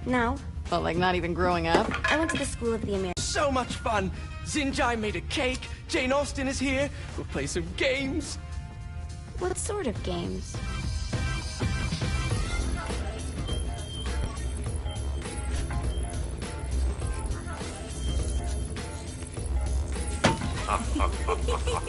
No. Well, like not even growing up? I went to the School of the Americas. So much fun! Xinjai made a cake, Jane Austen is here, we'll play some games. What sort of games?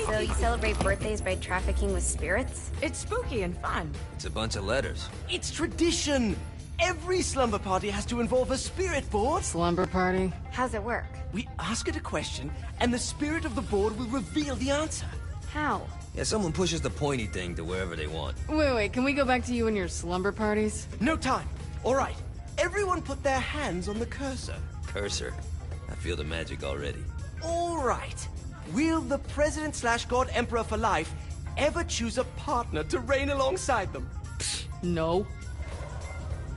So you celebrate birthdays by trafficking with spirits? It's spooky and fun. It's a bunch of letters. It's tradition! Every slumber party has to involve a spirit board. Slumber party? How's it work? We ask it a question, and the spirit of the board will reveal the answer. How? Yeah, someone pushes the pointy thing to wherever they want. Wait, can we go back to you and your slumber parties? No time. All right. Everyone put their hands on the cursor. Cursor. I feel the magic already. All right. Will the President/God Emperor for life ever choose a partner to reign alongside them? No.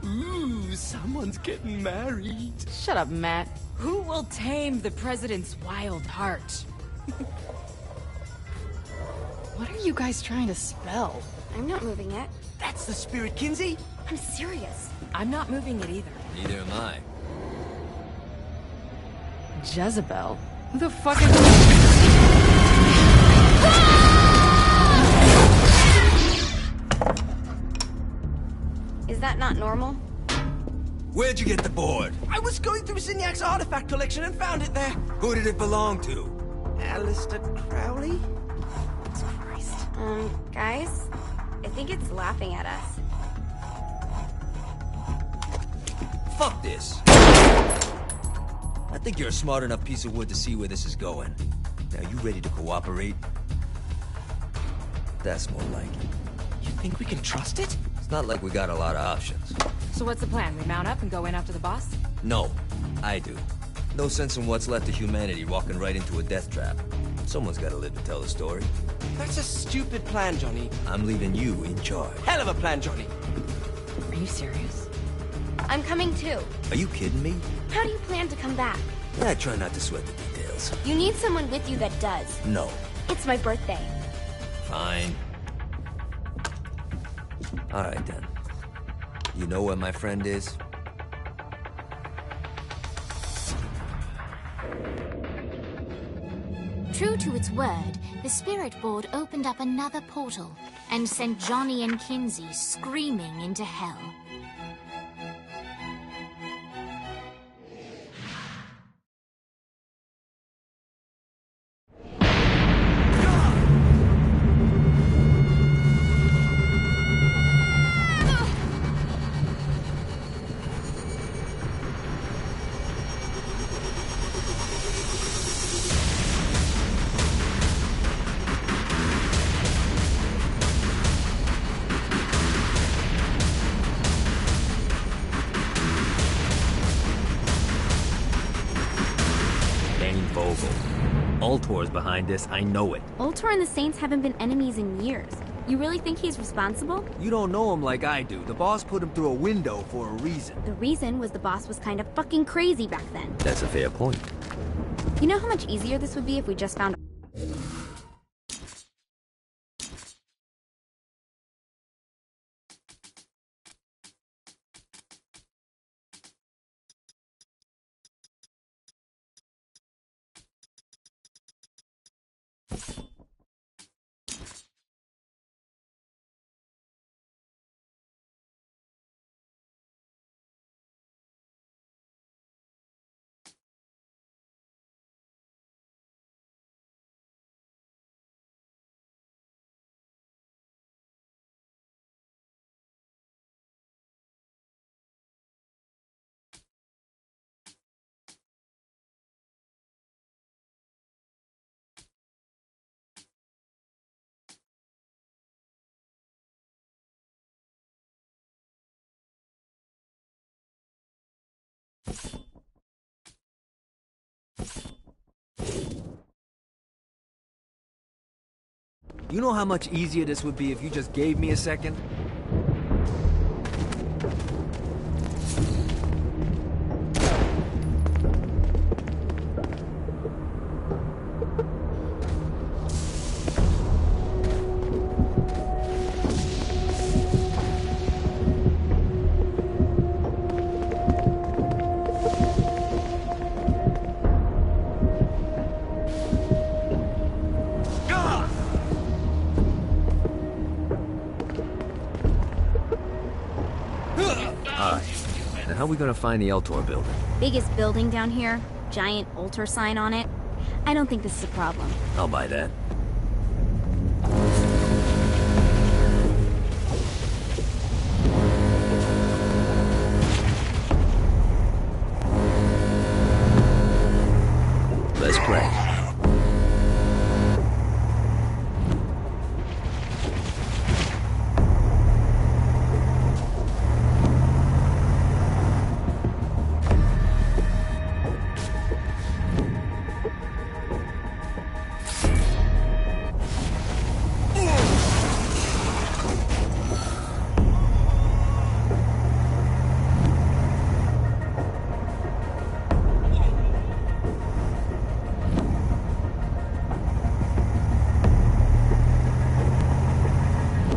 Ooh, someone's getting married. Shut up, Matt. Who will tame the president's wild heart? What are you guys trying to spell? I'm not moving it. That's the spirit, Kinsey. I'm serious. I'm not moving it either. Neither am I. Jezebel? Who the fuck is... Is that not normal? Where'd you get the board? I was going through Zignac's artifact collection and found it there. Who did it belong to? Alistair Crowley? Christ. Guys? I think it's laughing at us. Fuck this. I think you're a smart enough piece of wood to see where this is going. Now, you ready to cooperate? That's more like it. You think we can trust it? It's not like we got a lot of options. So what's the plan? We mount up and go in after the boss? No, I do. No sense in what's left of humanity walking right into a death trap. Someone's gotta live to tell the story. That's a stupid plan, Johnny. I'm leaving you in charge. Hell of a plan, Johnny. Are you serious? I'm coming too. Are you kidding me? How do you plan to come back? I try not to sweat the details. You need someone with you that does. No. It's my birthday. Fine. Alright then. You know where my friend is? True to its word, the spirit board opened up another portal and sent Johnny and Kinsey screaming into hell. Ultor's behind this, I know it. Ultor and the Saints haven't been enemies in years. You really think he's responsible? You don't know him like I do. The boss put him through a window for a reason. The reason was the boss was kind of fucking crazy back then. That's a fair point. You know how much easier this would be if we just found... You know how much easier this would be if you just gave me a second? And how are we gonna find the Eltor building? Biggest building down here, giant altar sign on it. I don't think this is a problem. I'll buy that. Let's play.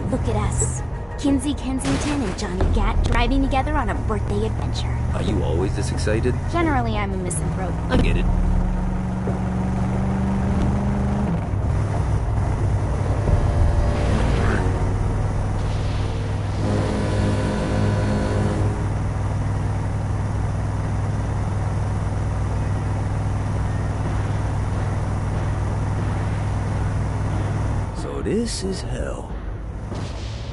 Look at us. Kinsey Kensington and Johnny Gat driving together on a birthday adventure. Are you always this excited? Generally, I'm a misanthrope. I get it. So this is hell.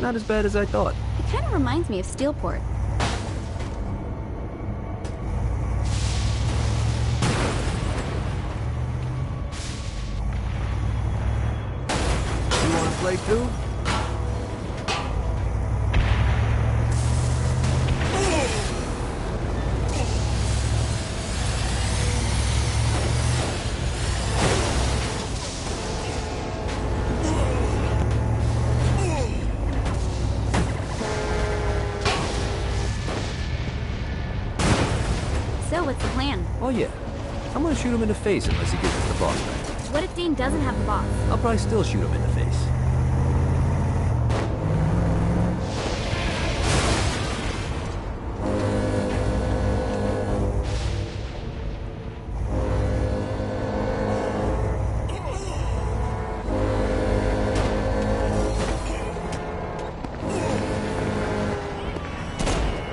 Not as bad as I thought. It kind of reminds me of Steelport. You wanna play too? So, what's the plan? Oh yeah. I'm gonna shoot him in the face unless he gives us the boss back. What if Dane doesn't have the boss? I'll probably still shoot him in the face.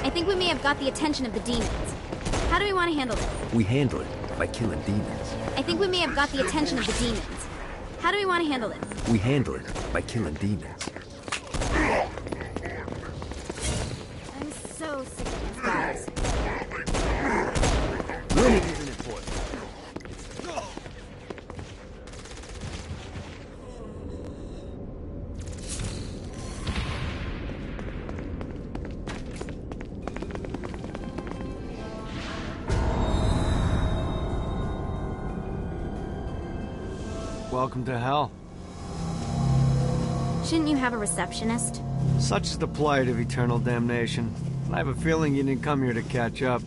I think we may have got the attention of the demons. How do we want to handle this? We handle it by killing demons. I think we may have got the attention of the demons. How do we want to handle this? We handle it by killing demons. I'm so sick of these guys. Winning isn't important. Welcome to hell. Shouldn't you have a receptionist? Such is the plight of eternal damnation. I have a feeling you didn't come here to catch up.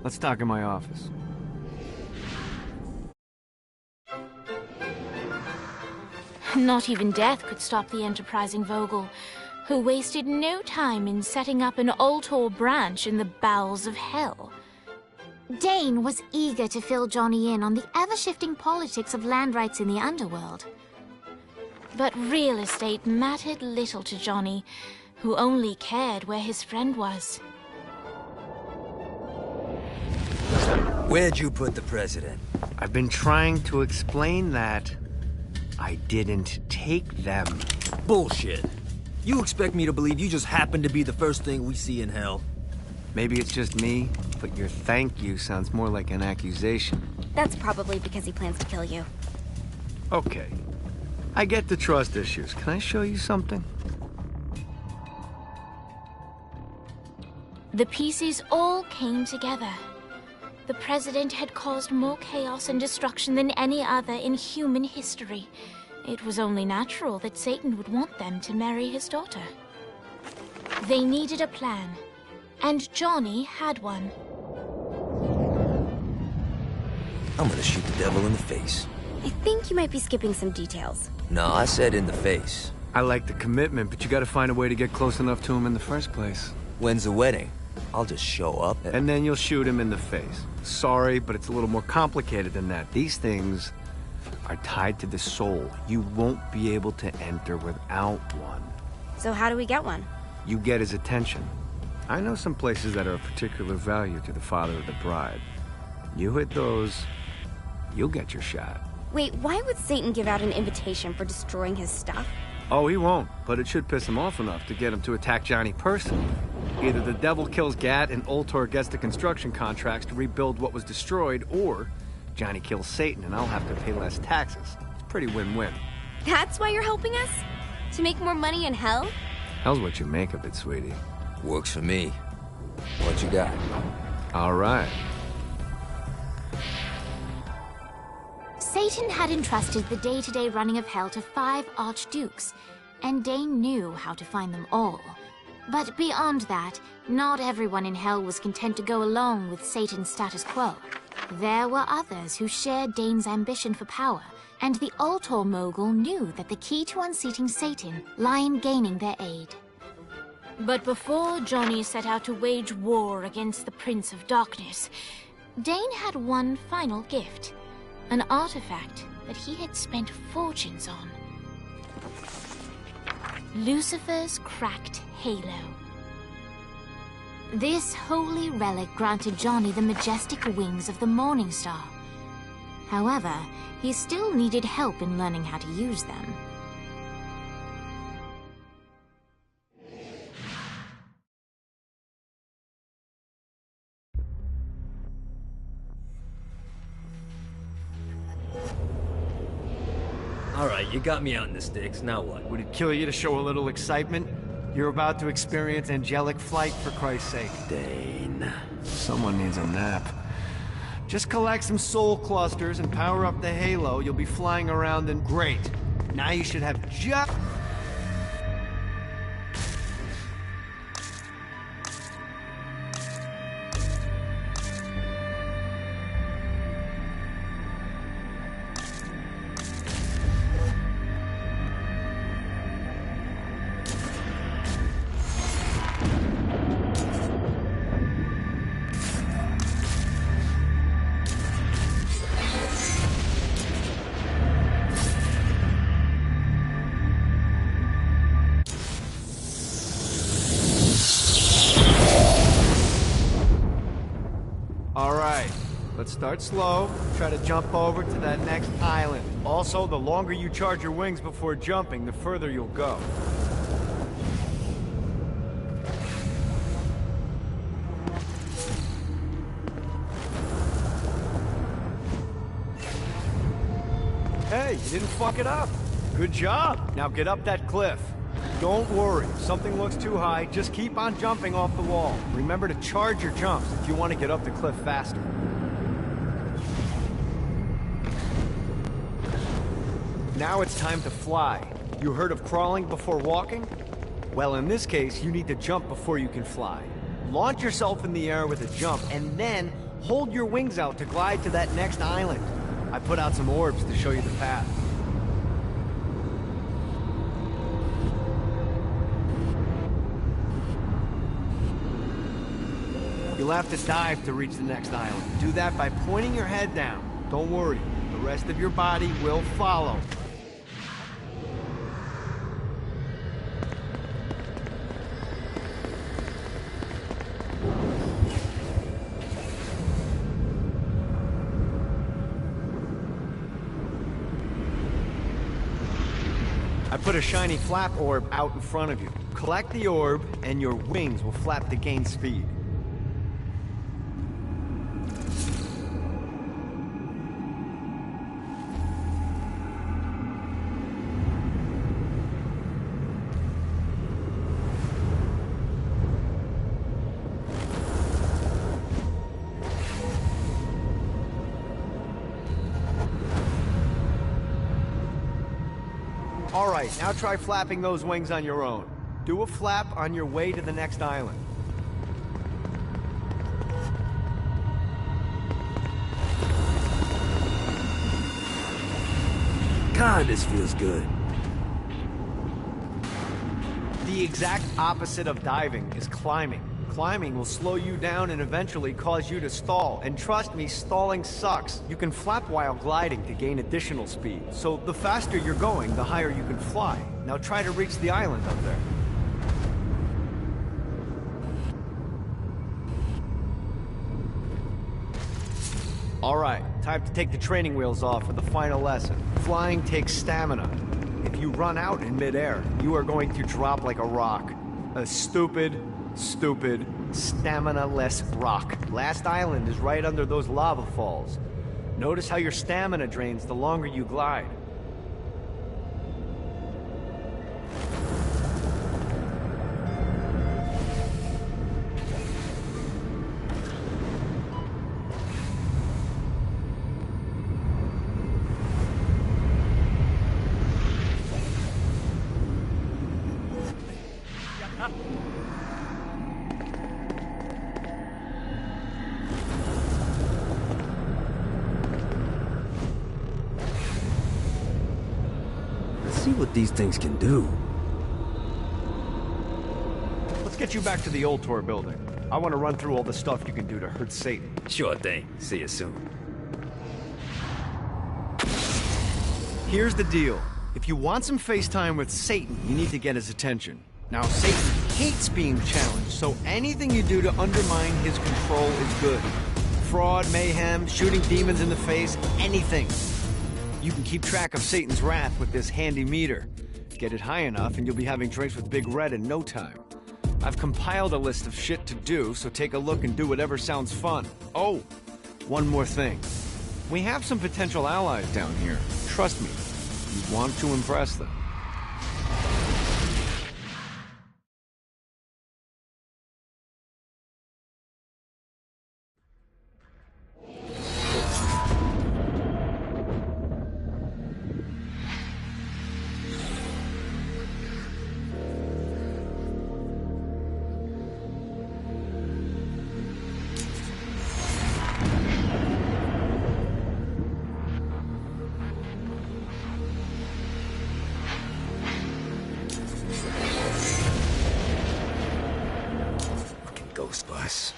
Let's talk in my office. Not even death could stop the enterprising Vogel, who wasted no time in setting up an Ultor branch in the bowels of hell. Dane was eager to fill Johnny in on the ever-shifting politics of land rights in the underworld. But real estate mattered little to Johnny, who only cared where his friend was. Where'd you put the president? I've been trying to explain that. I didn't take them. Bullshit. You expect me to believe you just happened to be the first thing we see in hell? Maybe it's just me, but your thank you sounds more like an accusation. That's probably because he plans to kill you. Okay. I get the trust issues. Can I show you something? The pieces all came together. The president had caused more chaos and destruction than any other in human history. It was only natural that Satan would want them to marry his daughter. They needed a plan, and Johnny had one. I'm gonna shoot the devil in the face. I think you might be skipping some details. No, I said in the face. I like the commitment, but you gotta find a way to get close enough to him in the first place. When's the wedding? I'll just show up And then you'll shoot him in the face. Sorry, but it's a little more complicated than that. These things are tied to the soul. You won't be able to enter without one. So how do we get one? You get his attention. I know some places that are of particular value to the father of the bride. You hit those, you'll get your shot. Wait, why would Satan give out an invitation for destroying his stuff? Oh, he won't, but it should piss him off enough to get him to attack Johnny personally. Either the devil kills Gat and Ultor gets the construction contracts to rebuild what was destroyed, or Johnny kills Satan and I'll have to pay less taxes. It's pretty win-win. That's why you're helping us? To make more money in hell? Hell's what you make of it, sweetie. Works for me. What you got? All right. Satan had entrusted the day-to-day running of Hell to 5 archdukes, and Dane knew how to find them all. But beyond that, not everyone in Hell was content to go along with Satan's status quo. There were others who shared Dane's ambition for power, and the Ultor mogul knew that the key to unseating Satan lay in gaining their aid. But before Johnny set out to wage war against the Prince of Darkness, Dane had one final gift. An artifact that he had spent fortunes on. Lucifer's cracked halo. This holy relic granted Johnny the majestic wings of the Morning Star. However, he still needed help in learning how to use them. Alright, you got me out in the sticks, now what? Would it kill you to show a little excitement? You're about to experience angelic flight, for Christ's sake. Dane. Someone needs a nap. Just collect some soul clusters and power up the halo. You'll be flying around and great. Now you should have just... Let's start slow. Try to jump over to that next island. Also, the longer you charge your wings before jumping, the further you'll go. Hey, you didn't fuck it up. Good job. Now get up that cliff. Don't worry, if something looks too high, just keep on jumping off the wall. Remember to charge your jumps if you want to get up the cliff faster. Now it's time to fly. You heard of crawling before walking? Well, in this case, you need to jump before you can fly. Launch yourself in the air with a jump, and then hold your wings out to glide to that next island. I put out some orbs to show you the path. You'll have to dive to reach the next island. Do that by pointing your head down. Don't worry, the rest of your body will follow. I put a shiny flap orb out in front of you. Collect the orb, and your wings will flap to gain speed. Alright, now try flapping those wings on your own. Do a flap on your way to the next island. God, this feels good. The exact opposite of diving is climbing. Climbing will slow you down and eventually cause you to stall. And trust me, stalling sucks. You can flap while gliding to gain additional speed. So the faster you're going, the higher you can fly. Now try to reach the island up there. Alright, time to take the training wheels off for the final lesson. Flying takes stamina. If you run out in midair, you are going to drop like a rock. A stupid, stamina-less rock. Last island is right under those lava falls. Notice how your stamina drains the longer you glide. See what these things can do. Let's get you back to the old tour building. I want to run through all the stuff you can do to hurt Satan. Sure thing. See you soon. Here's the deal. If you want some FaceTime with Satan, you need to get his attention. Now, Satan hates being challenged, so anything you do to undermine his control is good. Fraud, mayhem, shooting demons in the face, anything. You can keep track of Satan's wrath with this handy meter. Get it high enough and you'll be having drinks with Big Red in no time. I've compiled a list of shit to do, so take a look and do whatever sounds fun. Oh, one more thing. We have some potential allies down here. Trust me, you want to impress them. Ghost bus.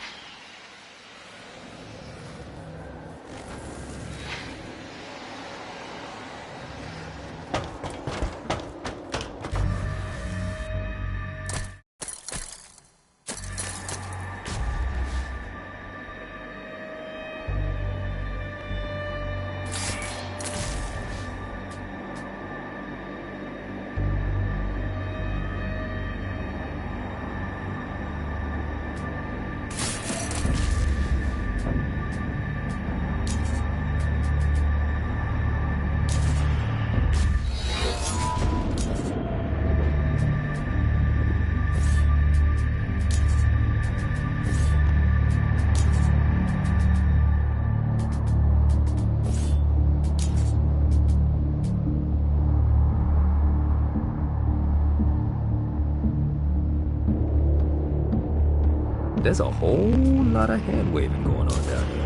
There's a whole lot of hand-waving going on down here.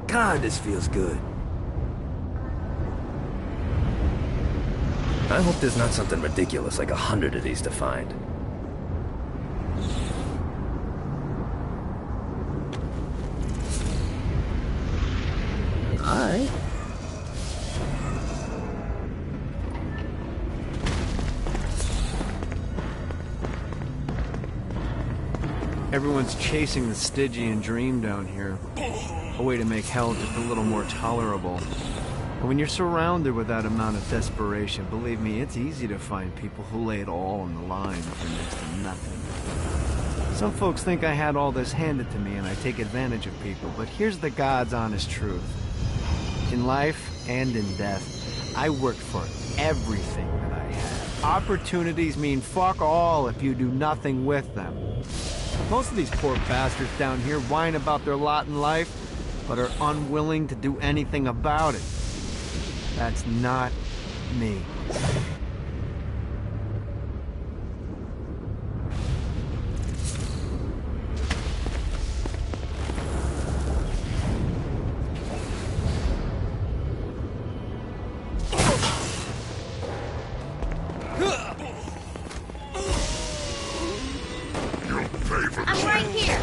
God, this feels good. I hope there's not something ridiculous like 100 of these to find. Alright. Everyone's chasing the Stygian dream down here. A way to make hell just a little more tolerable. And when you're surrounded with that amount of desperation, believe me, it's easy to find people who lay it all on the line for next to nothing. Some folks think I had all this handed to me and I take advantage of people, but here's the God's honest truth. In life and in death, I worked for everything that I had. Opportunities mean fuck all if you do nothing with them. Most of these poor bastards down here whine about their lot in life, but are unwilling to do anything about it. That's not me. I'm right here.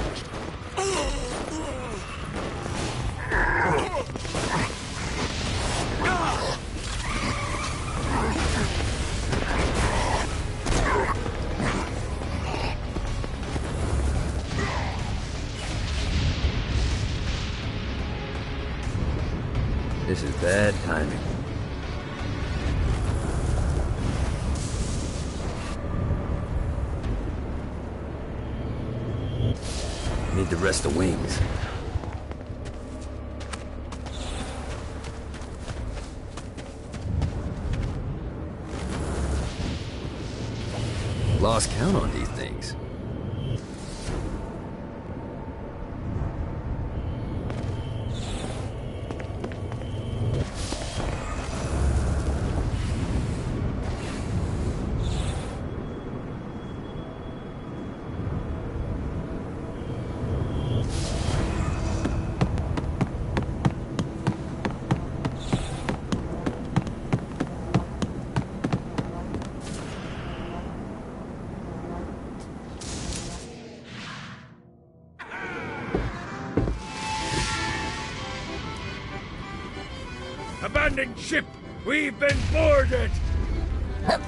This is bad timing. Need to rest the wings. Lost count on these things. Abandoned ship! We've been boarded! Get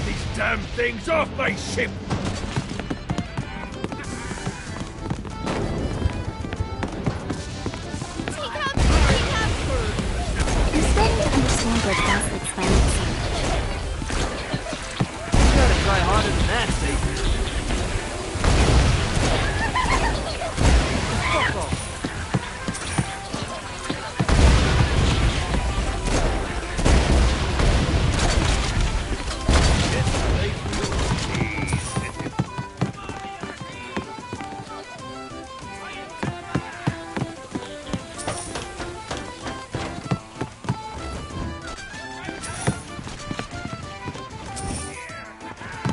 these damn things off my ship! I'm starting to understand where Gaslit's landing site. You gotta try harder than that, Satan. Fuck off.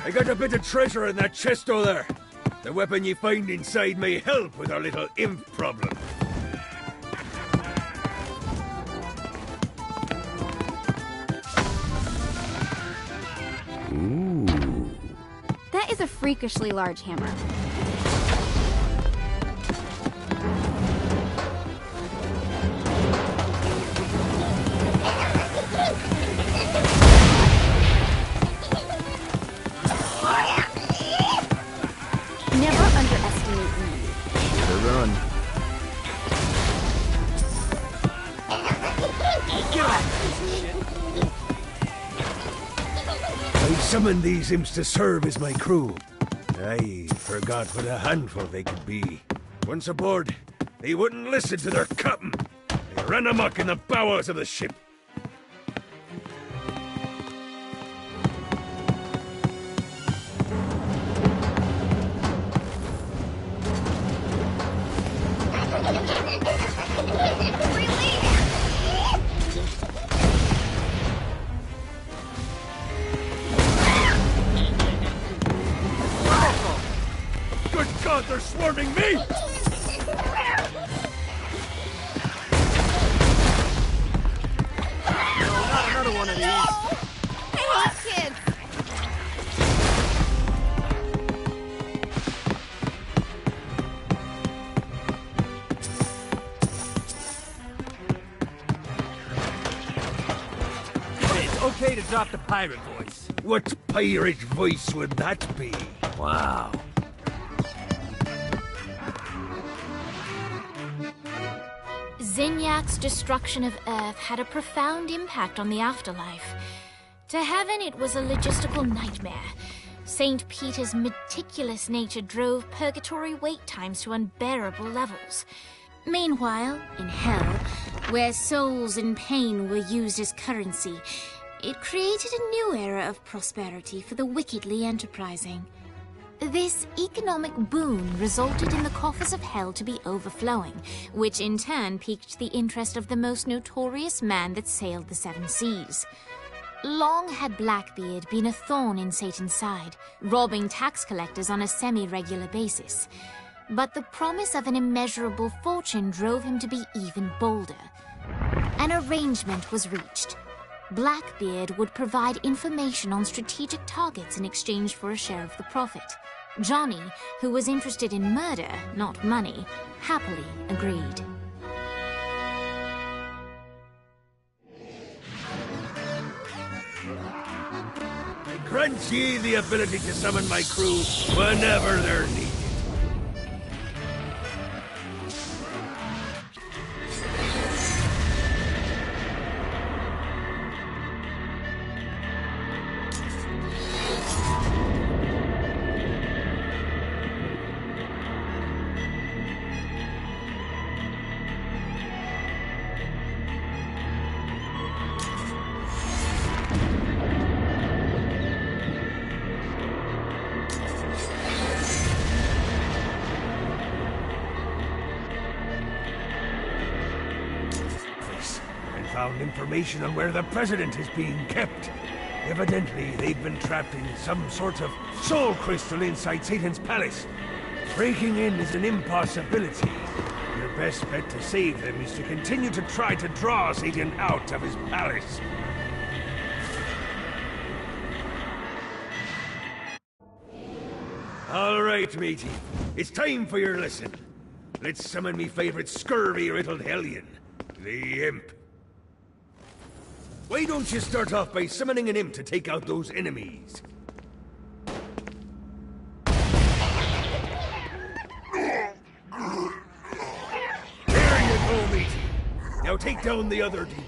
I got a bit of treasure in that chest over there. The weapon you find inside may help with our little imp problem. Ooh. That is a freakishly large hammer. Never underestimate me. Better run. Get off, piece of shit. I summoned these imps to serve as my crew. I forgot what a handful they could be. Once aboard, they wouldn't listen to their captain. They ran amok in the bowels of the ship. Good God, they're swarming me! No, not another one of these. I hate kids! It's okay to drop the pirate voice. What pirate voice would that be? Wow. Zinyak's destruction of Earth had a profound impact on the afterlife. To heaven, it was a logistical nightmare. St. Peter's meticulous nature drove purgatory wait times to unbearable levels. Meanwhile, in hell, where souls in pain were used as currency, it created a new era of prosperity for the wickedly enterprising. This economic boon resulted in the coffers of hell to be overflowing, which in turn piqued the interest of the most notorious man that sailed the seven seas. Long had Blackbeard been a thorn in Satan's side, robbing tax collectors on a semi-regular basis. But the promise of an immeasurable fortune drove him to be even bolder. An arrangement was reached. Blackbeard would provide information on strategic targets in exchange for a share of the profit. Johnny, who was interested in murder, not money, happily agreed. I grant ye the ability to summon my crew whenever they're needed. Found information on where the president is being kept. Evidently, they've been trapped in some sort of soul crystal inside Satan's palace. Breaking in is an impossibility. Your best bet to save them is to continue to try to draw Satan out of his palace. All right, matey. It's time for your lesson. Let's summon me favorite scurvy-riddled hellion, the Imp. Why don't you start off by summoning an imp to take out those enemies? There you go, matey. Now take down the other demon.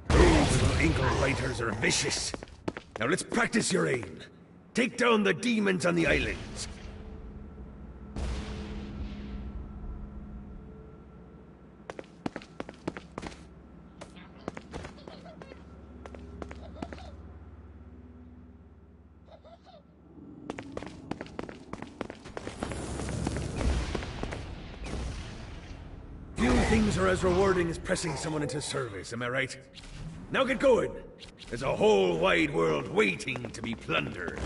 Those little inkle biters are vicious. Now let's practice your aim. Take down the demons on the islands. Things are as rewarding as pressing someone into service, am I right? Now get going! There's a whole wide world waiting to be plundered.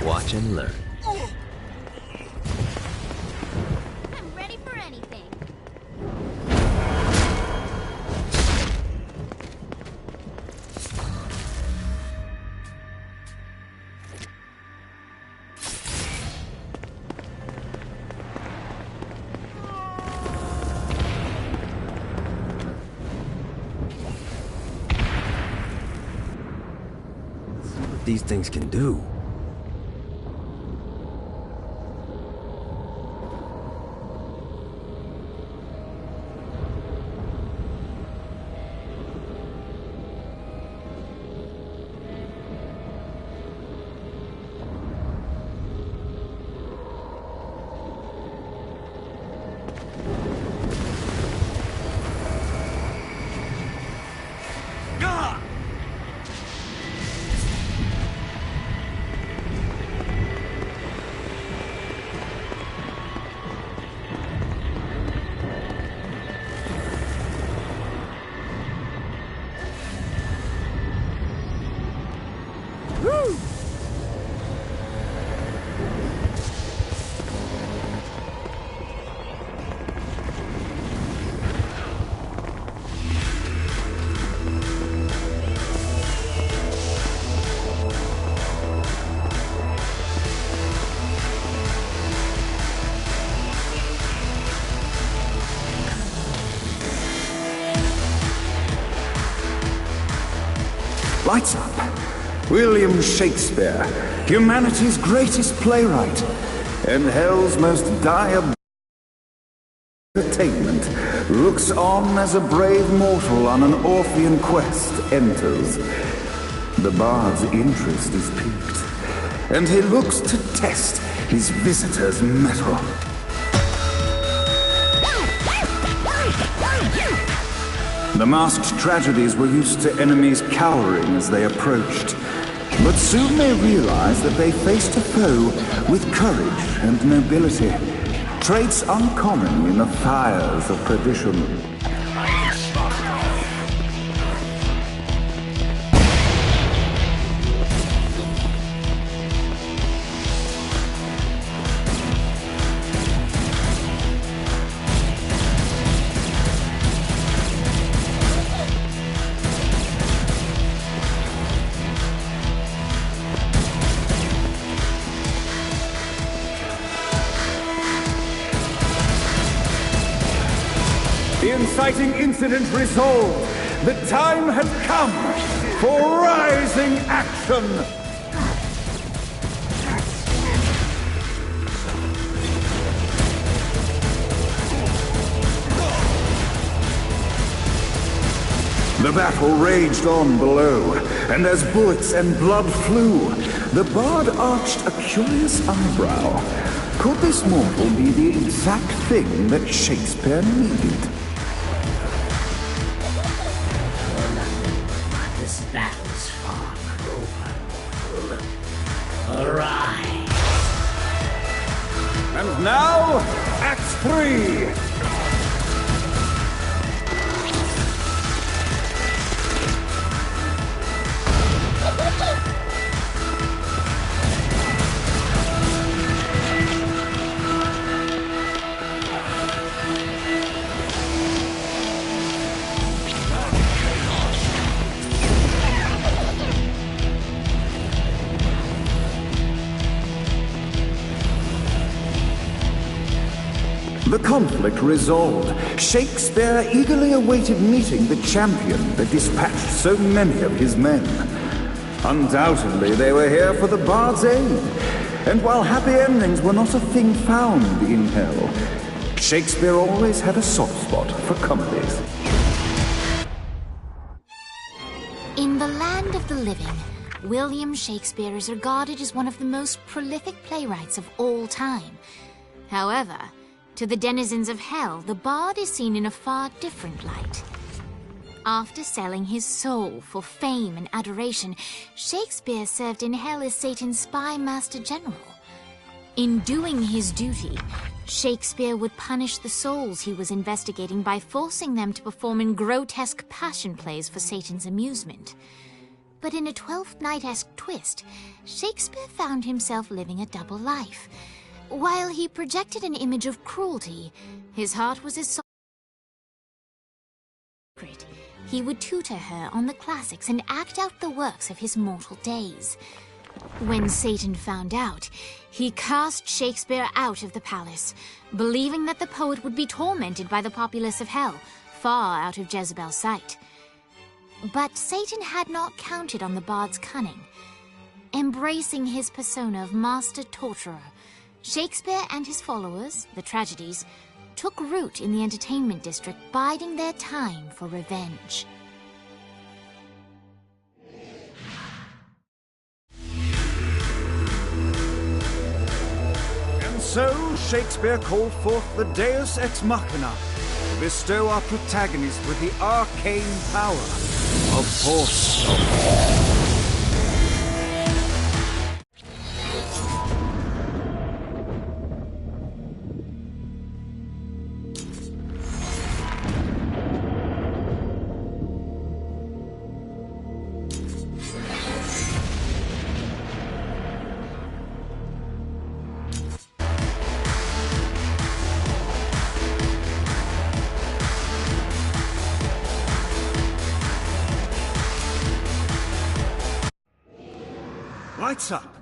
Watch and learn. I'm ready for anything. Let's see what these things can do. Lights up. William Shakespeare, humanity's greatest playwright, and hell's most dire entertainment, looks on as a brave mortal on an Orphean quest enters. The bard's interest is piqued, and he looks to test his visitor's mettle. The masked tragedies were used to enemies cowering as they approached, but soon they realized that they faced a foe with courage and nobility, traits uncommon in the fires of perdition. The inciting incident resolved. The time had come for rising action. The battle raged on below, and as bullets and blood flew, the bard arched a curious eyebrow. Could this mortal be the exact thing that Shakespeare needed? Battle's far over. Arise! And now, Act 3! The conflict resolved. Shakespeare eagerly awaited meeting the champion that dispatched so many of his men. Undoubtedly, they were here for the bard's aid. And while happy endings were not a thing found in hell, Shakespeare always had a soft spot for comedies. In the land of the living, William Shakespeare is regarded as one of the most prolific playwrights of all time. However, to the denizens of hell, the bard is seen in a far different light. After selling his soul for fame and adoration, Shakespeare served in hell as Satan's spy master general. In doing his duty, Shakespeare would punish the souls he was investigating by forcing them to perform in grotesque passion plays for Satan's amusement. But in a Twelfth Night-esque twist, Shakespeare found himself living a double life. While he projected an image of cruelty, his heart was as sacred. He would tutor her on the classics and act out the works of his mortal days. When Satan found out, he cast Shakespeare out of the palace, believing that the poet would be tormented by the populace of hell, far out of Jezebel's sight. But Satan had not counted on the bard's cunning. Embracing his persona of master torturer, Shakespeare and his followers, the tragedies, took root in the entertainment district, biding their time for revenge. And so, Shakespeare called forth the Deus Ex Machina to bestow our protagonist with the arcane power of force. Lights up.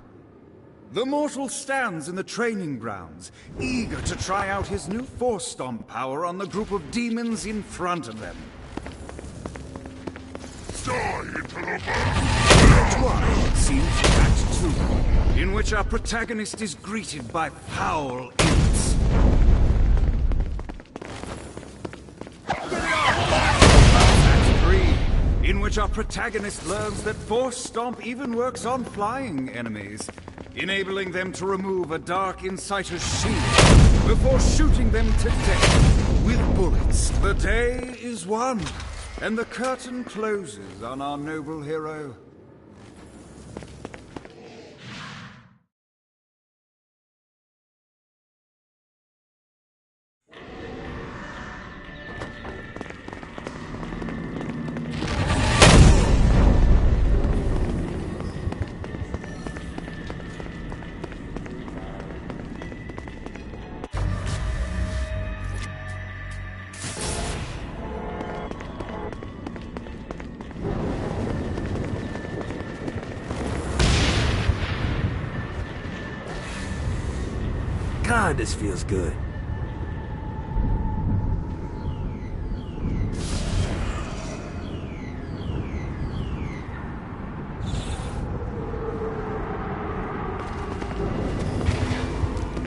The mortal stands in the training grounds, eager to try out his new Force Stomp power on the group of demons in front of them. Twilight seems Act 2, in which our protagonist is greeted by foul imps. Act 3, in which our protagonist learns that Force Stomp even works on flying enemies, enabling them to remove a Dark Inciter's shield before shooting them to death with bullets. The day is won, and the curtain closes on our noble hero. God, this feels good.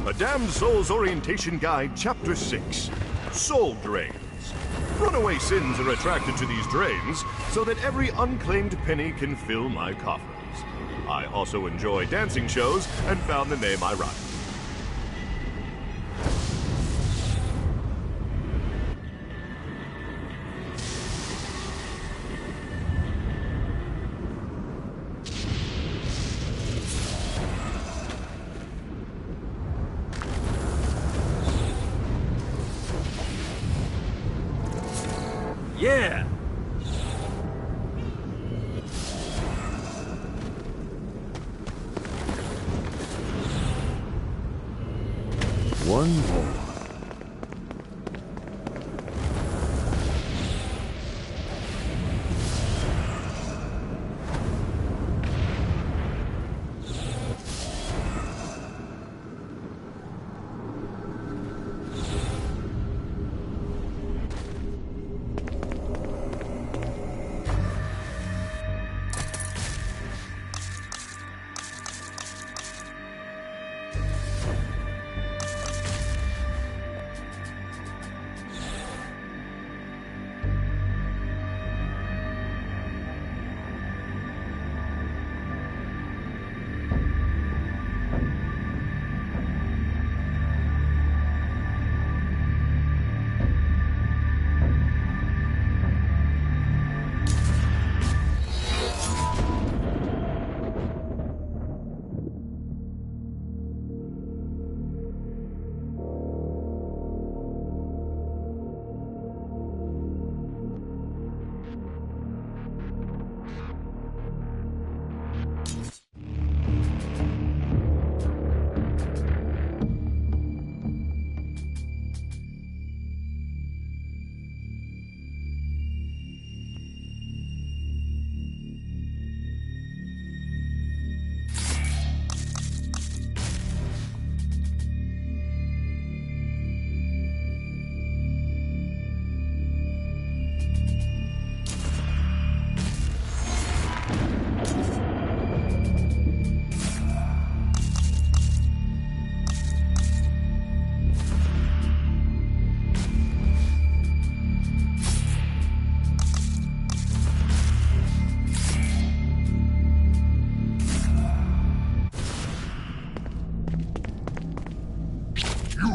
A Damned Soul's Orientation Guide, Chapter 6. Soul Drains. Runaway sins are attracted to these drains so that every unclaimed penny can fill my coffers. I also enjoy dancing shows and found the name ironic. Yeah! One more.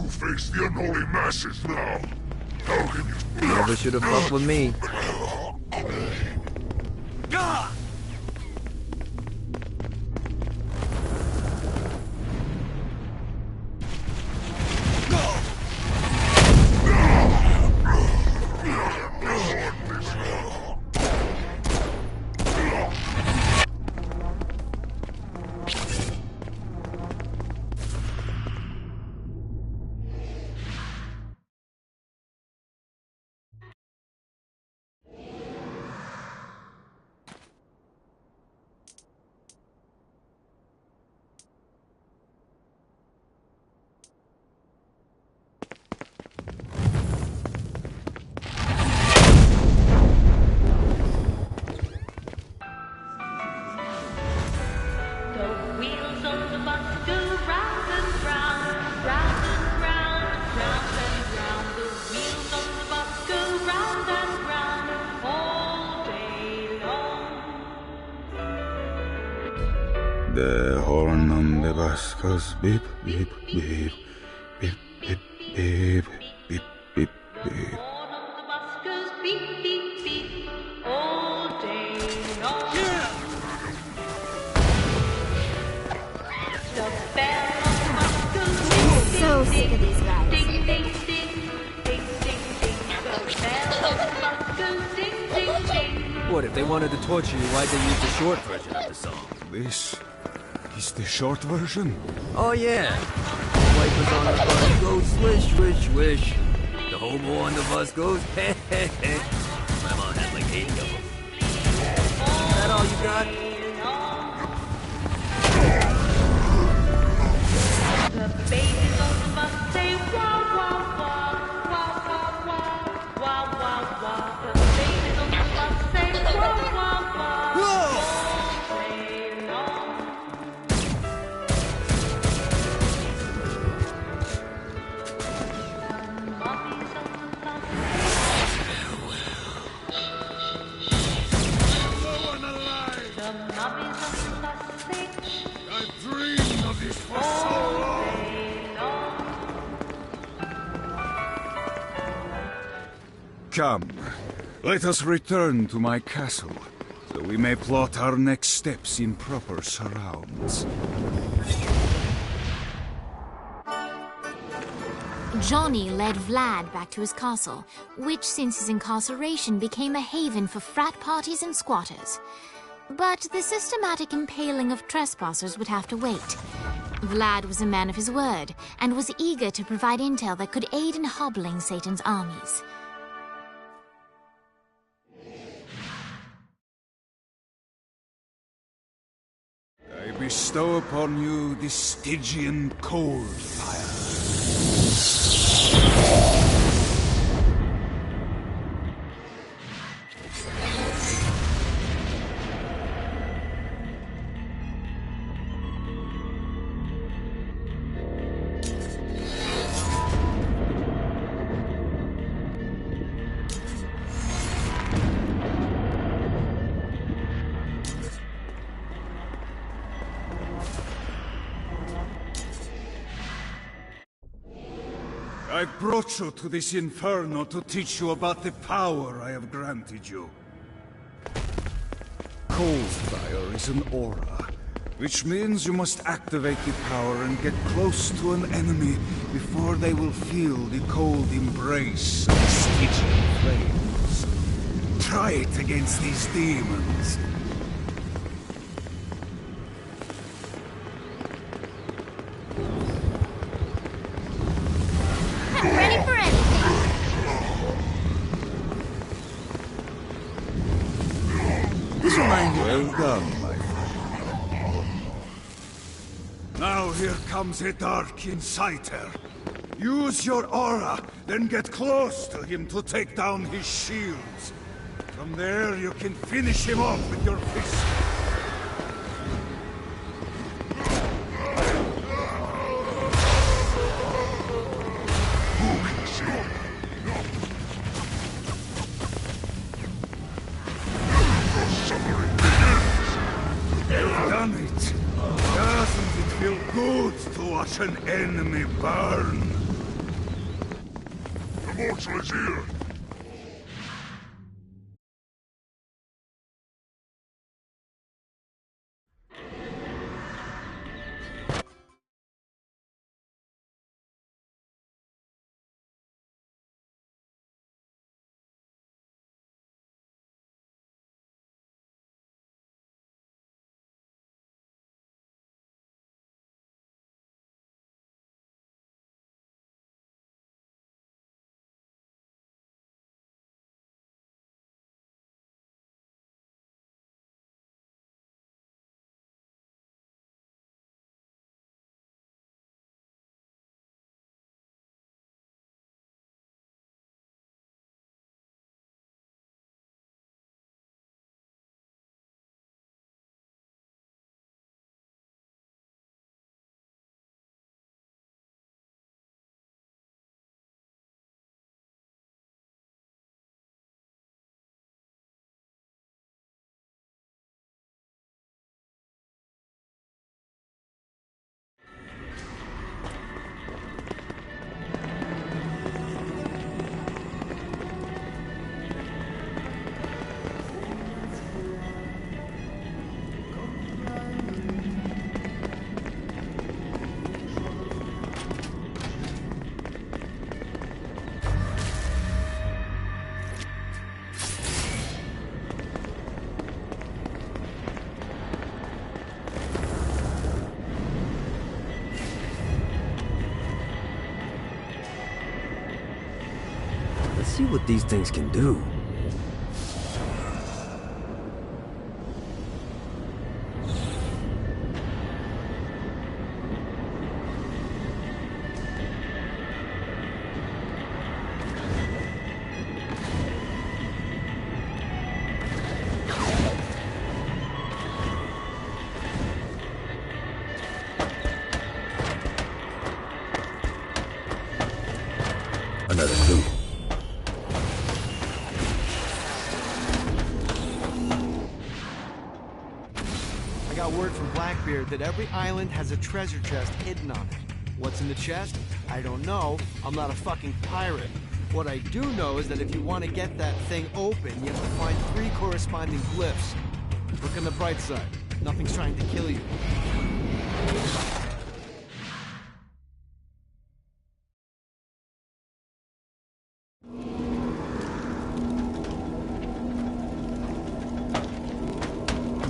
Face the unholy masses now. How can you... Never should have fucked with me. the horn on the bus goes beep, beep, beep, beep, beep, beep, beep, beep, beep. So sick of these guys. What, if they wanted to torture you, why'd they use the short version of the song? This is the short version. Oh, yeah. Wipers on the bus go swish, swish, swish. The hobo on the bus goes heh, heh, heh. My mom had like 80 of them. Is that all you got? The babies on the bus say wah, wah, wah, wah, wah, wah, wah, wah, wah. The babies on the bus say wah, wah, wah, all day long. The mummies on the bus The mummies on the bus say I've dreamed of this for so long. Come, let us return to my castle, so we may plot our next steps in proper surrounds. Johnny led Vlad back to his castle, which since his incarceration became a haven for frat parties and squatters. But the systematic impaling of trespassers would have to wait. Vlad was a man of his word, and was eager to provide intel that could aid in hobbling Satan's armies. I bestow upon you the Stygian cold fire. I brought you to this inferno to teach you about the power I have granted you. Cold fire is an aura, which means you must activate the power and get close to an enemy before they will feel the cold embrace of the Stygian flames. Try it against these demons. I'm ready for anything. This reminds me. Well done, my friend. Now here comes a dark inciter. Use your aura, then get close to him to take down his shields. From there, you can finish him off with your fist. You've done it. Doesn't it feel good to watch an enemy burn? The mortal is here. see what these things can do. Another clue. I got word from Blackbeard that every island has a treasure chest hidden on it. What's in the chest? I don't know. I'm not a fucking pirate. What I do know is that if you want to get that thing open, you have to find 3 corresponding glyphs. Look on the bright side. Nothing's trying to kill you.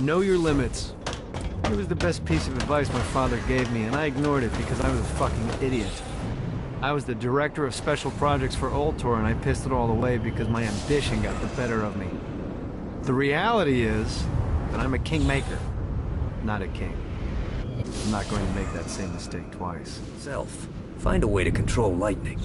Know your limits. It was the best piece of advice my father gave me, and I ignored it because I was a fucking idiot. I was the director of special projects for Ultor, and I pissed it all away because my ambition got the better of me. The reality is that I'm a kingmaker, not a king. I'm not going to make that same mistake twice. Self, find a way to control lightning.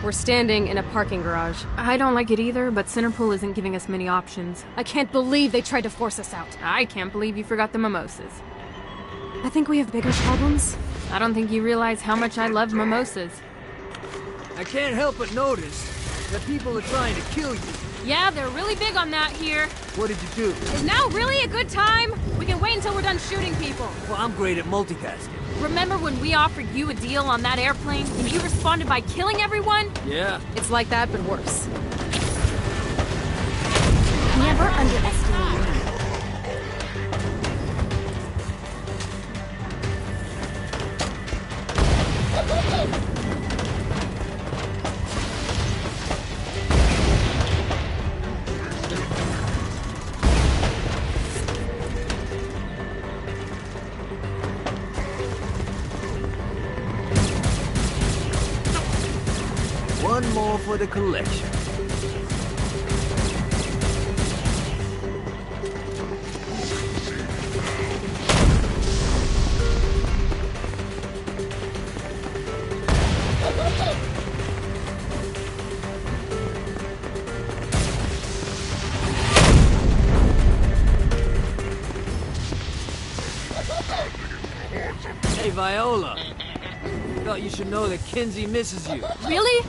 We're standing in a parking garage. I don't like it either, but Centerpool isn't giving us many options. I can't believe they tried to force us out. I can't believe you forgot the mimosas. I think we have bigger problems. I don't think you realize how much I love mimosas. I can't help but notice that people are trying to kill you. Yeah, they're really big on that here. What did you do? Is now really a good time? We can wait until we're done shooting people. Well, I'm great at multitasking. Remember when we offered you a deal on that airplane and you responded by killing everyone? Yeah. It's like that, but worse. Never underestimate me. One more for the collection. Hey, Viola. Thought you should know that Kinzie misses you. Really?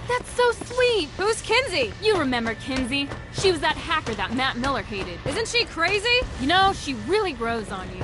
That's so sweet! Who's Kinzie? You remember Kinzie. She was that hacker that Matt Miller hated. Isn't she crazy? You know, she really grows on you.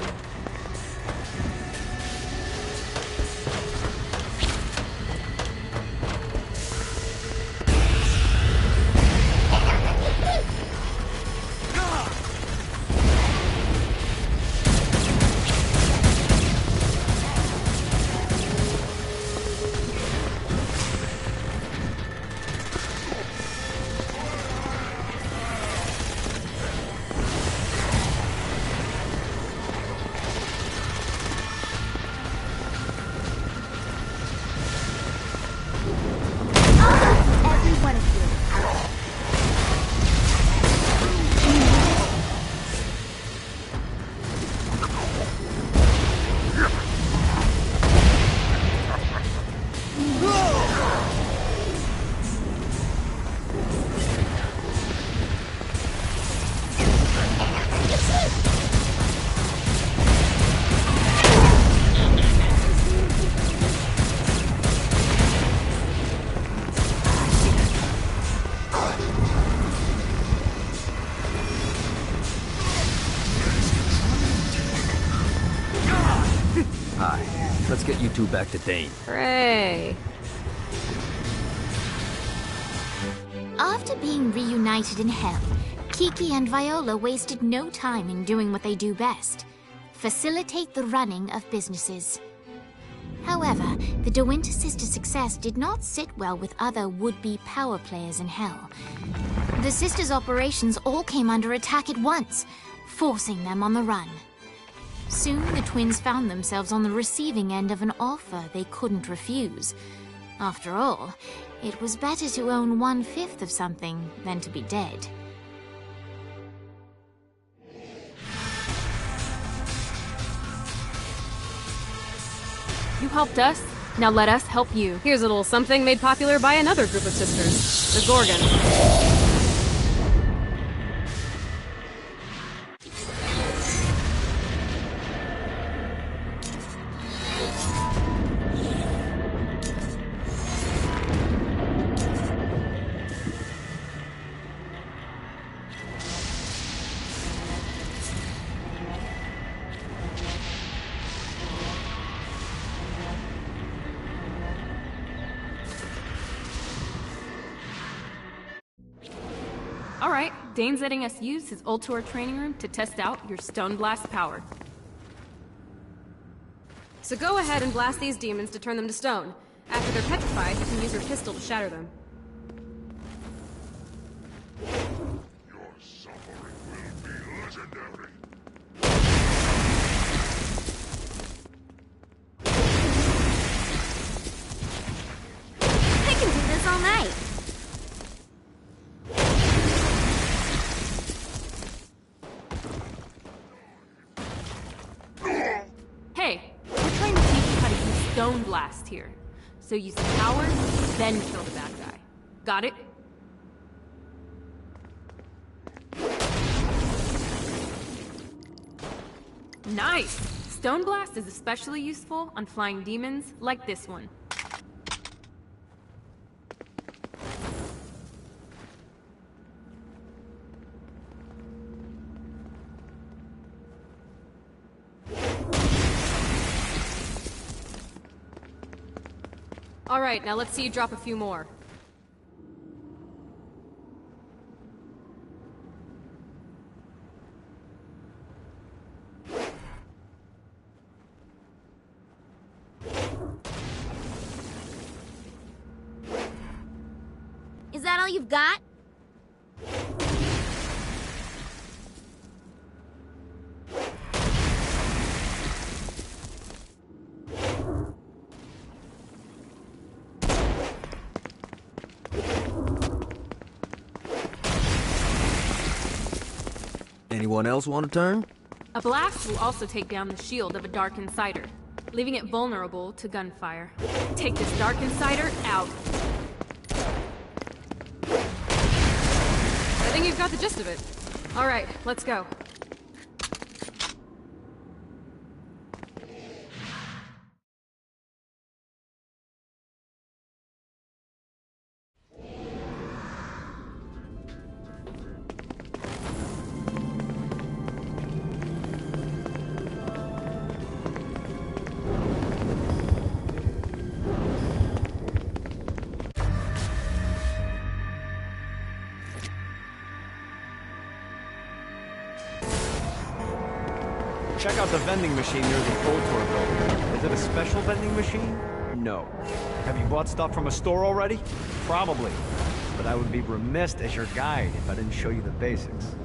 two back to Dane. Hooray! After being reunited in Hell, Kiki and Viola wasted no time in doing what they do best: facilitate the running of businesses. However, the De Winter sisters' success did not sit well with other would-be power players in Hell. The sisters' operations all came under attack at once, forcing them on the run. Soon, the twins found themselves on the receiving end of an offer they couldn't refuse. After all, it was better to own 1/5 of something than to be dead. You helped us, now let us help you. Here's a little something made popular by another group of sisters, the Gorgons. Alright, Dane's letting us use his Ultor training room to test out your Stone Blast power. So go ahead and blast these demons to turn them to stone. After they're petrified, you can use your pistol to shatter them. Your suffering will be legendary. I can do this all night. Hey, we're trying to teach you how to use Stone Blast here. So use the power, then kill the bad guy. Got it? Nice! Stone Blast is especially useful on flying demons like this one. Alright, now let's see you drop a few more. Is that all you've got? Anyone else want a turn? A blast will also take down the shield of a Dark Insider, leaving it vulnerable to gunfire. Take this Dark Insider out. I think you've got the gist of it. Alright, let's go. Check out the vending machine near the Ultor building. Is it a special vending machine? No. Have you bought stuff from a store already? Probably. But I would be remiss as your guide if I didn't show you the basics.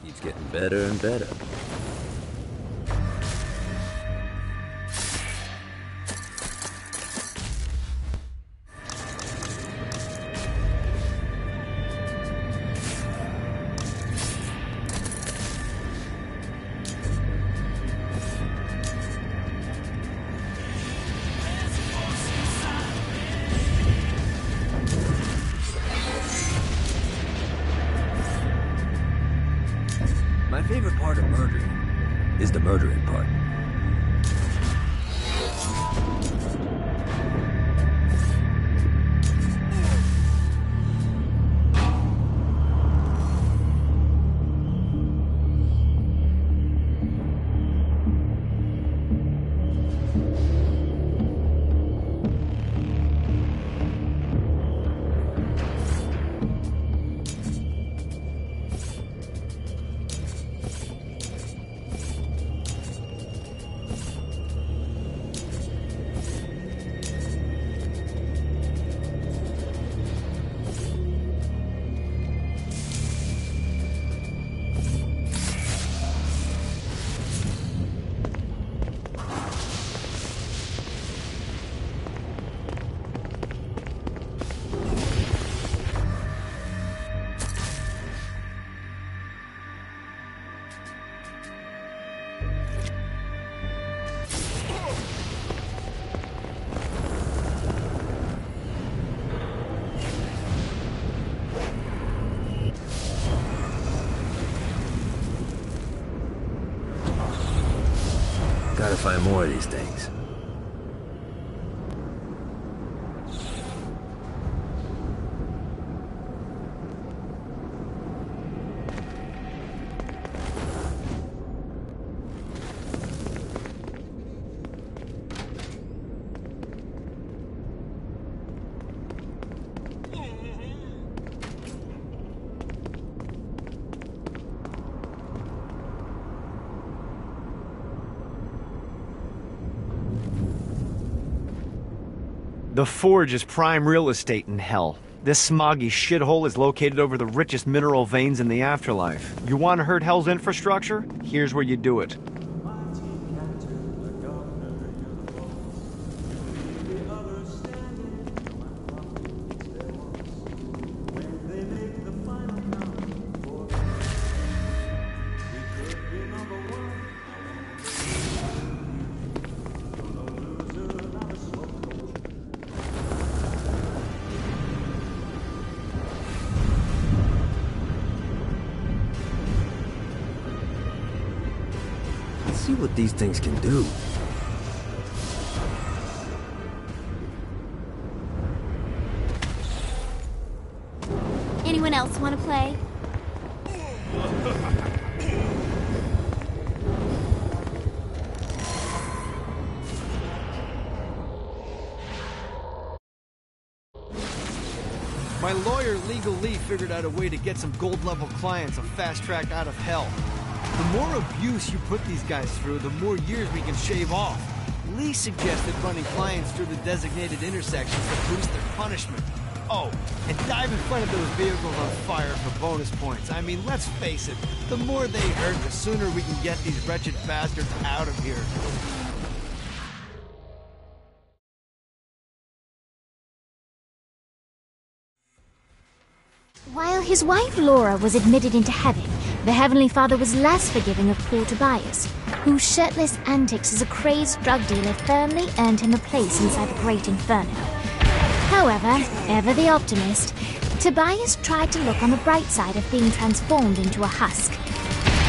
Keeps getting better and better. My favorite part of murdering is the murdering part. Gotta find more of these things. The Forge is prime real estate in hell. This smoggy shithole is located over the richest mineral veins in the afterlife. You want to hurt Hell's infrastructure? Here's where you do it. See what these things can do. Anyone else want to play? My lawyer, Legal Lee, figured out a way to get some gold-level clients a fast track out of hell. The more abuse you put these guys through, the more years we can shave off. Lee suggested running clients through the designated intersections to boost their punishment. Oh, and dive in front of those vehicles on fire for bonus points. I mean, let's face it, the more they hurt, the sooner we can get these wretched bastards out of here. While his wife Laura was admitted into heaven, the Heavenly Father was less forgiving of poor Tobias, whose shirtless antics as a crazed drug dealer firmly earned him a place inside the Great Inferno. However, ever the optimist, Tobias tried to look on the bright side of being transformed into a husk.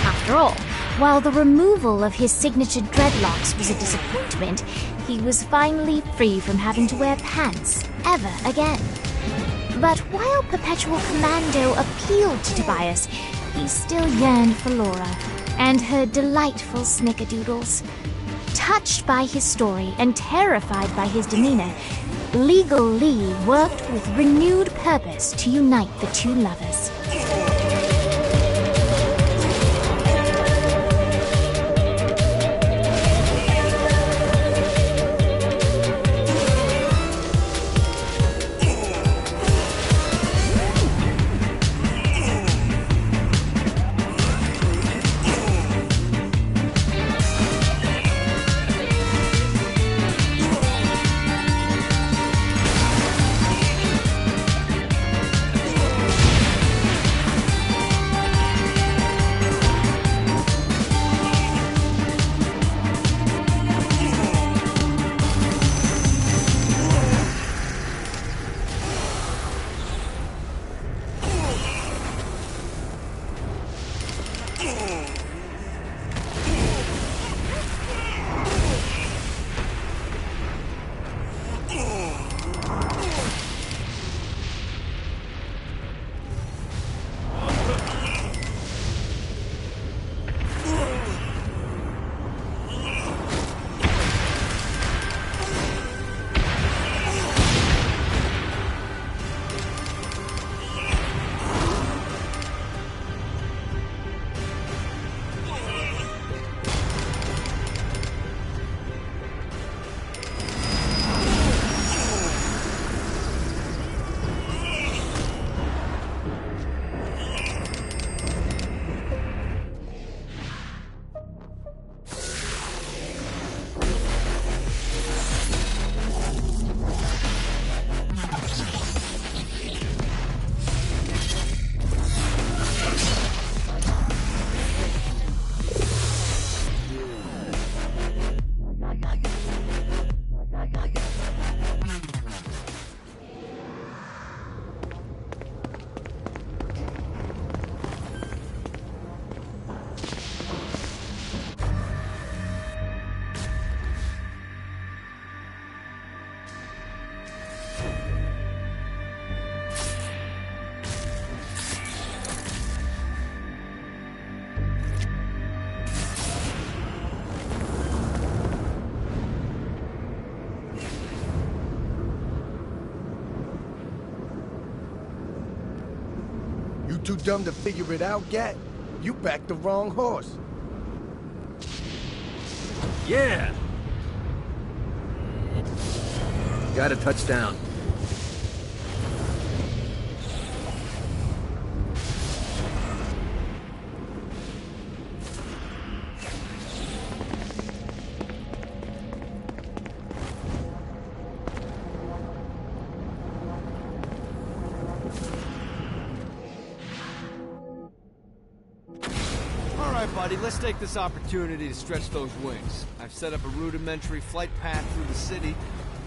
After all, while the removal of his signature dreadlocks was a disappointment, he was finally free from having to wear pants ever again. But while Perpetual Commando appealed to Tobias, he still yearned for Laura and her delightful snickerdoodles. Touched by his story and terrified by his demeanor, Legal Lee worked with renewed purpose to unite the two lovers. Too dumb to figure it out, Gat? You backed the wrong horse. Yeah! Got a touchdown. Buddy, let's take this opportunity to stretch those wings. I've set up a rudimentary flight path through the city.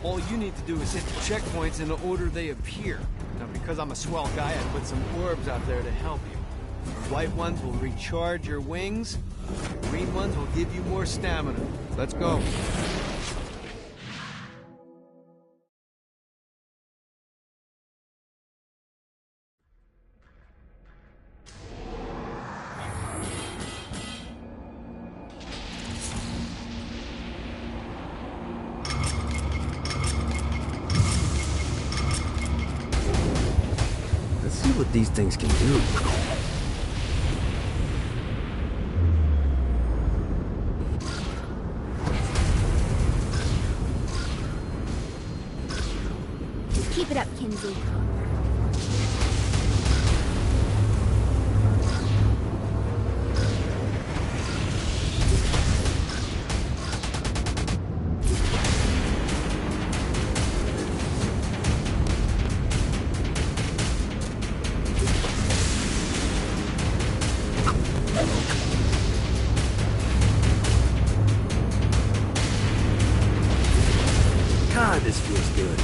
All you need to do is hit the checkpoints in the order they appear. Now, because I'm a swell guy, I put some orbs out there to help you. The white ones will recharge your wings. The green ones will give you more stamina. Let's go. Let's see what these things can do. Keep it up, Kinzie. God, this feels good.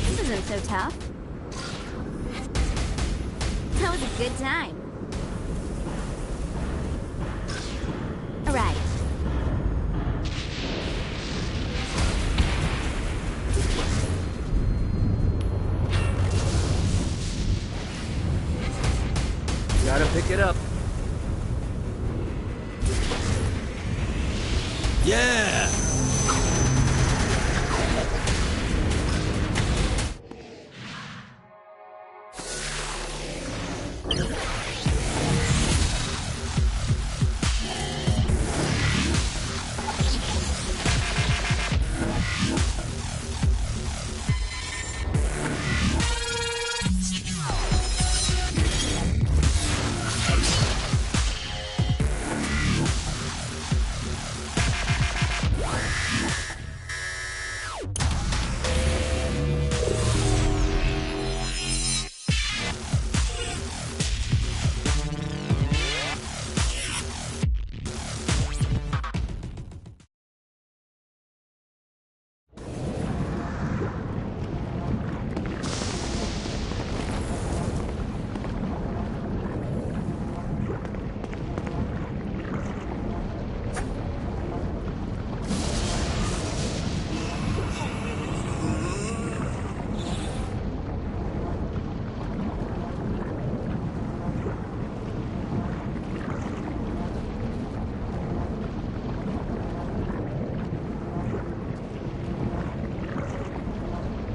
This isn't so tough. That was a good time. All right. Gotta pick it up. Yeah!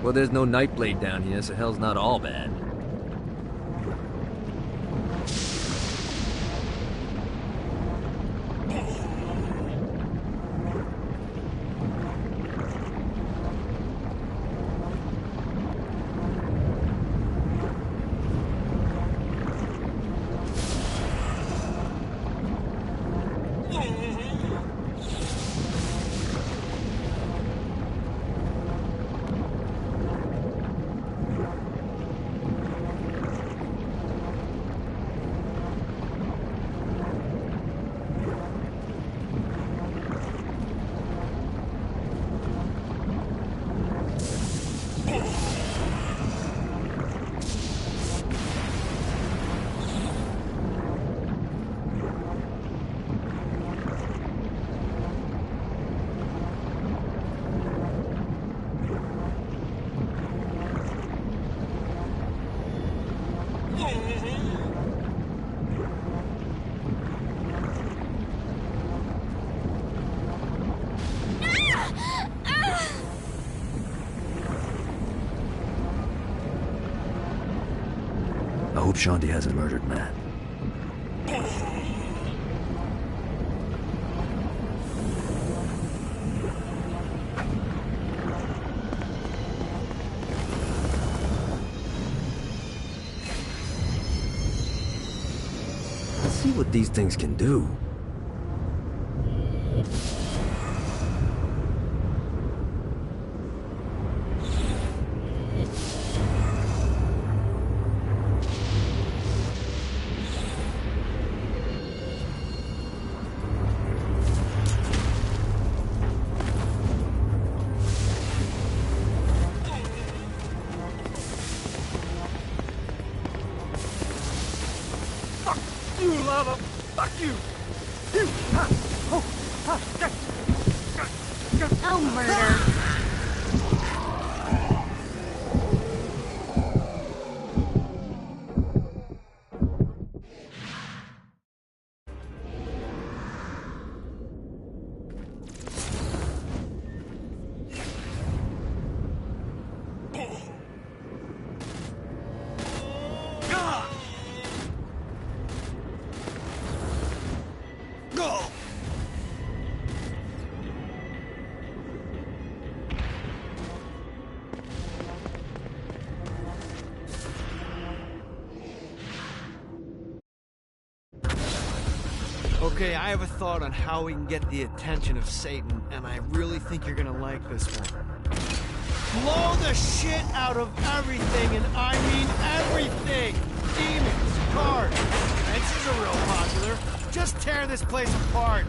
Well, there's no Nightblade down here, so hell's not all bad. hope Shanti hasn't murdered Matt. Let's see what these things can do. You lava! Fuck you! You! Ha! Oh! Ha! Oh, murder. Okay, I have a thought on how we can get the attention of Satan, and I really think you're gonna like this one. Blow the shit out of everything, and I mean everything! Demons, cars, fences are real popular. Just tear this place apart.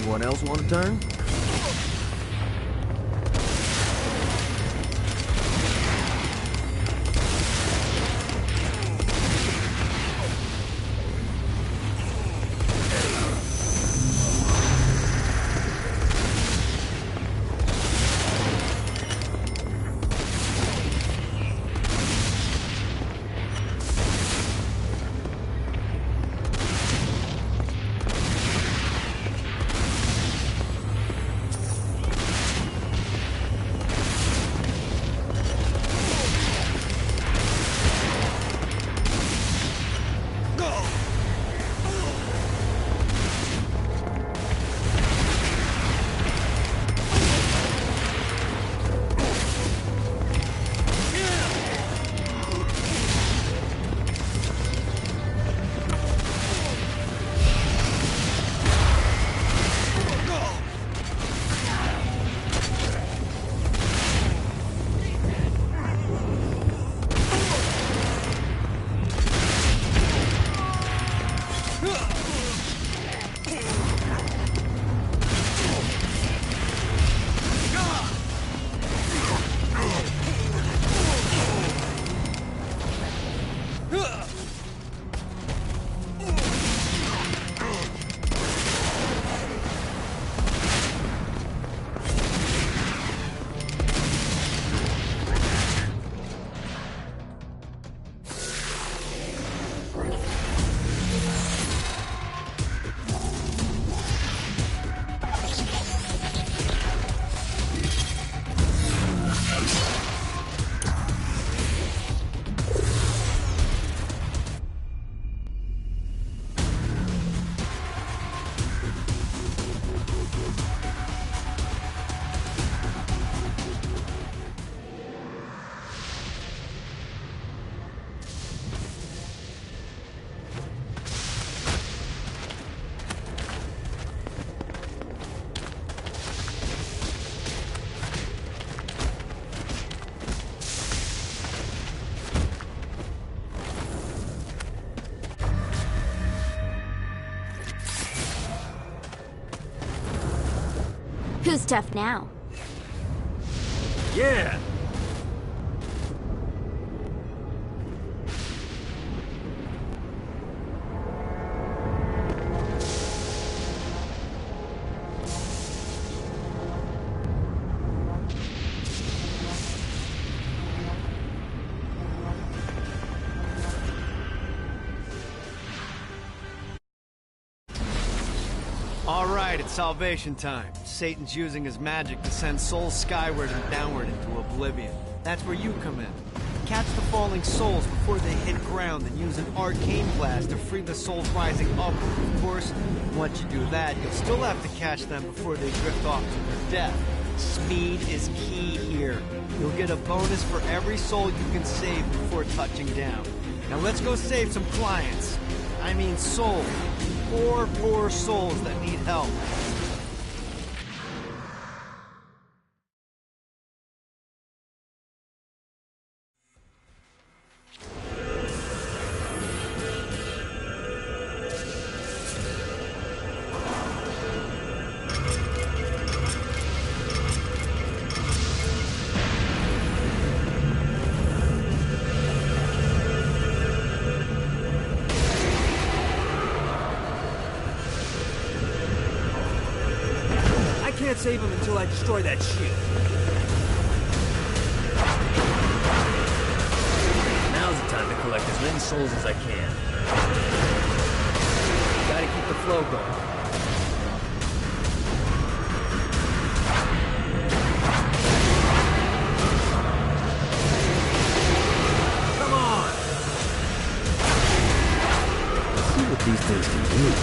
Anyone else want to turn? Who's tough now? Yeah! Alright, it's salvation time. Satan's using his magic to send souls skyward and downward into oblivion. That's where you come in. Catch the falling souls before they hit ground and use an arcane blast to free the souls rising upward. Of course, once you do that, you'll still have to catch them before they drift off to their death. Speed is key here. You'll get a bonus for every soul you can save before touching down. Now let's go save some clients. I mean souls. Poor souls that need help. I can't save him until I destroy that shield. Now's the time to collect as many souls as I can. Gotta keep the flow going. Come on! Let's see what these things can do.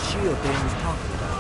Shield Dane was talking about.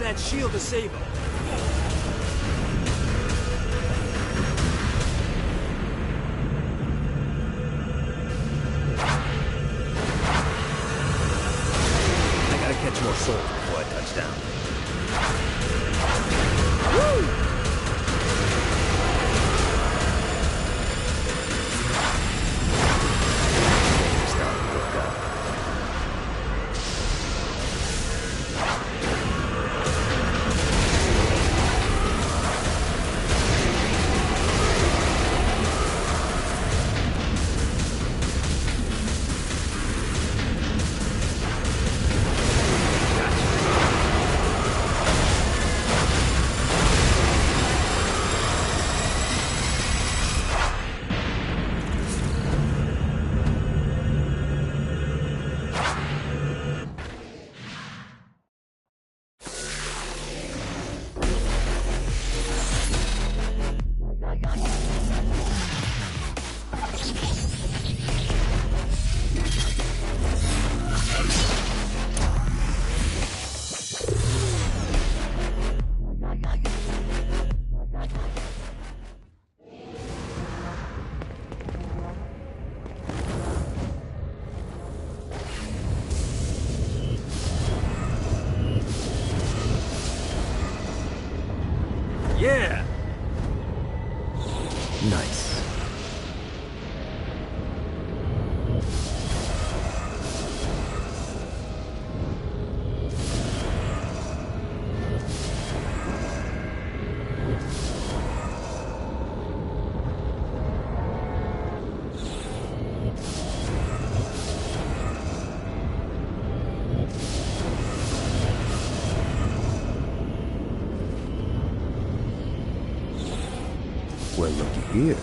That shield to save him. I gotta catch more souls before I touch down. Woo! Yeah! Nice. Well, looky here.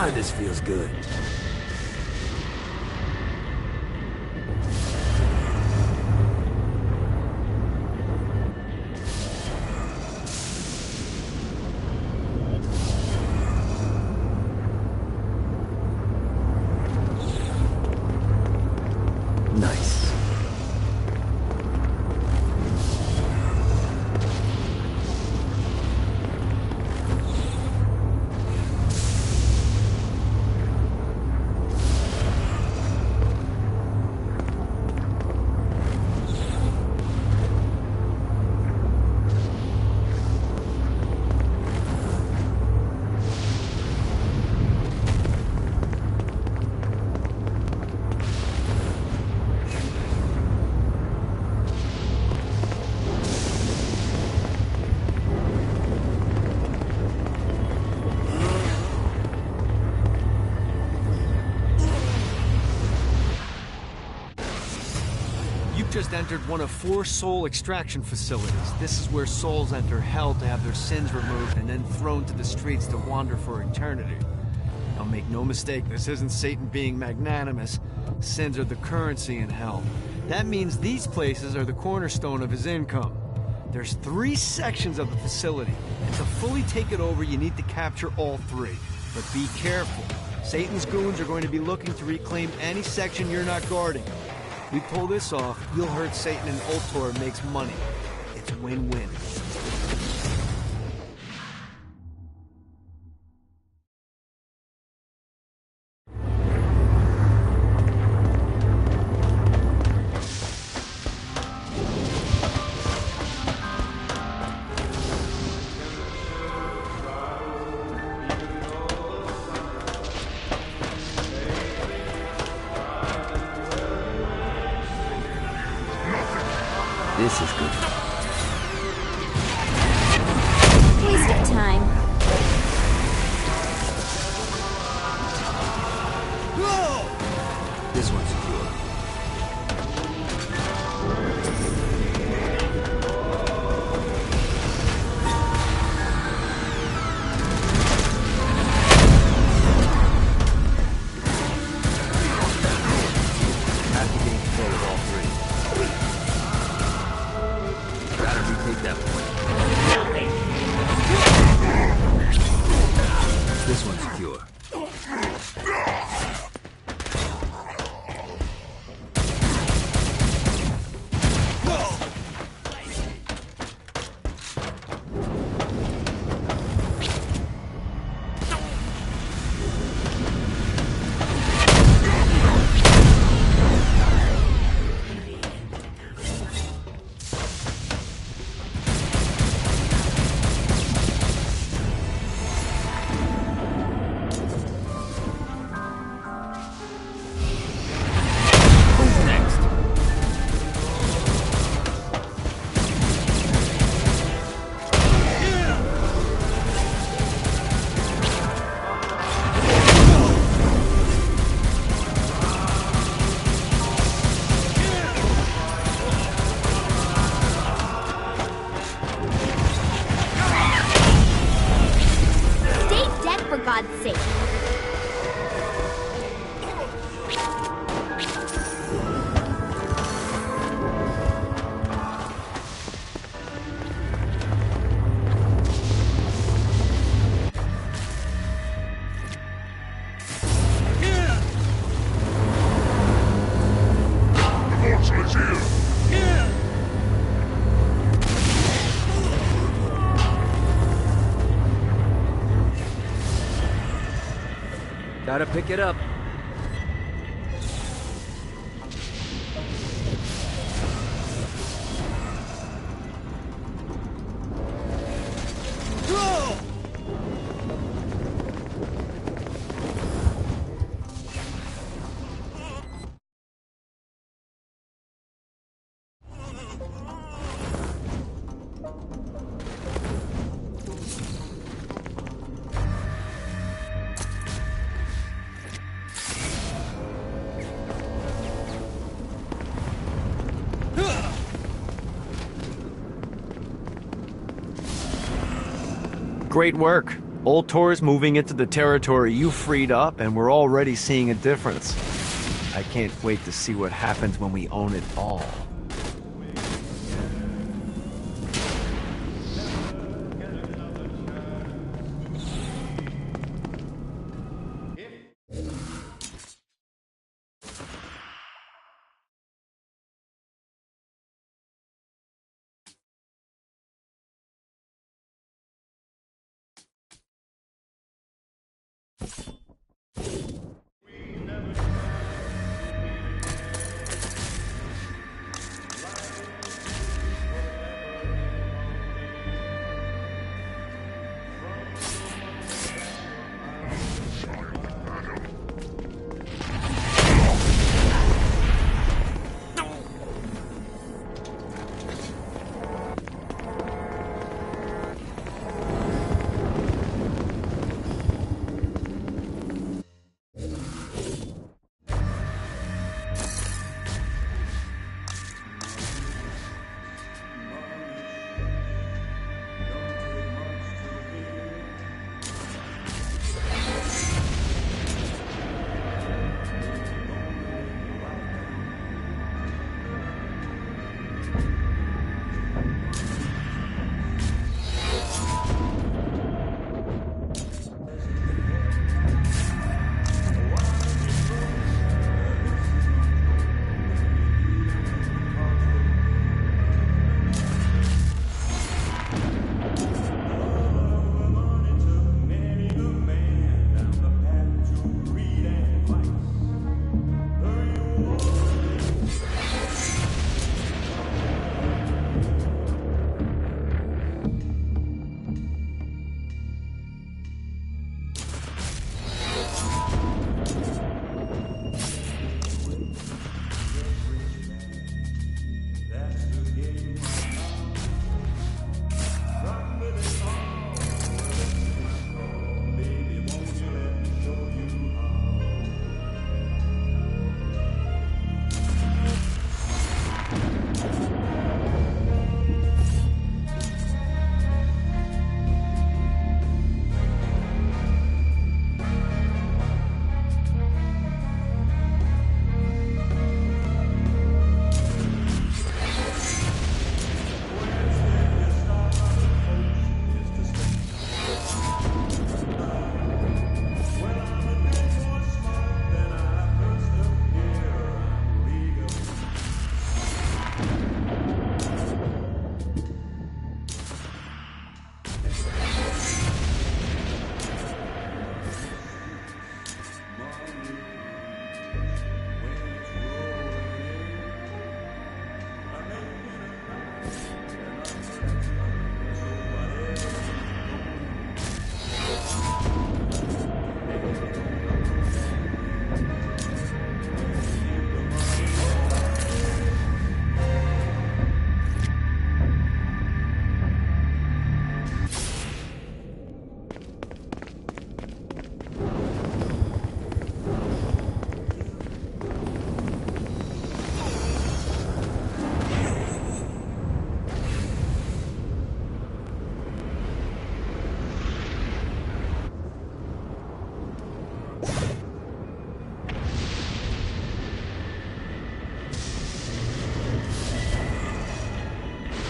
God, this feels good. Nice. Just entered one of 4 soul extraction facilities. This is where souls enter hell to have their sins removed and then thrown to the streets to wander for eternity. Now make no mistake, this isn't Satan being magnanimous. Sins are the currency in hell. That means these places are the cornerstone of his income. There's 3 sections of the facility, and to fully take it over you need to capture all 3. But be careful. Satan's goons are going to be looking to reclaim any section you're not guarding. We pull this off, you'll hurt Satan and Ultor makes money. It's win-win. This is good. Waste of time. This one's secure. Have to gain control of all 3. Gotta retake that point. This one's secure. For God's sake. Gotta pick it up. Great work. Ultor's moving into the territory you freed up, and we're already seeing a difference. I can't wait to see what happens when we own it all.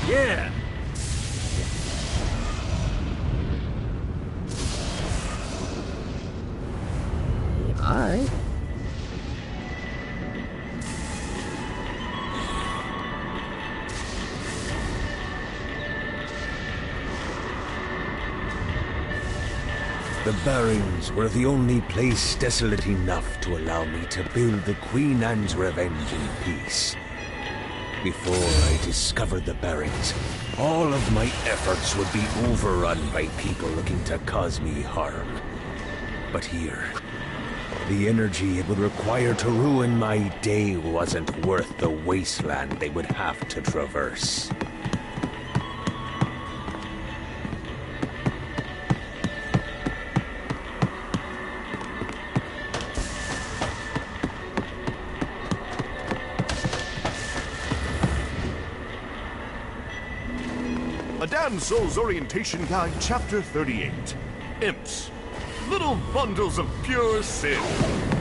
Yeah! Alright. The Barrens were the only place desolate enough to allow me to build the Queen Anne's Revenge in peace. Before I discovered the Barrens, all of my efforts would be overrun by people looking to cause me harm. But here, the energy it would require to ruin my day wasn't worth the wasteland they would have to traverse. A Damn Soul's Orientation Guide, Chapter 38. Imps. Little bundles of pure sin.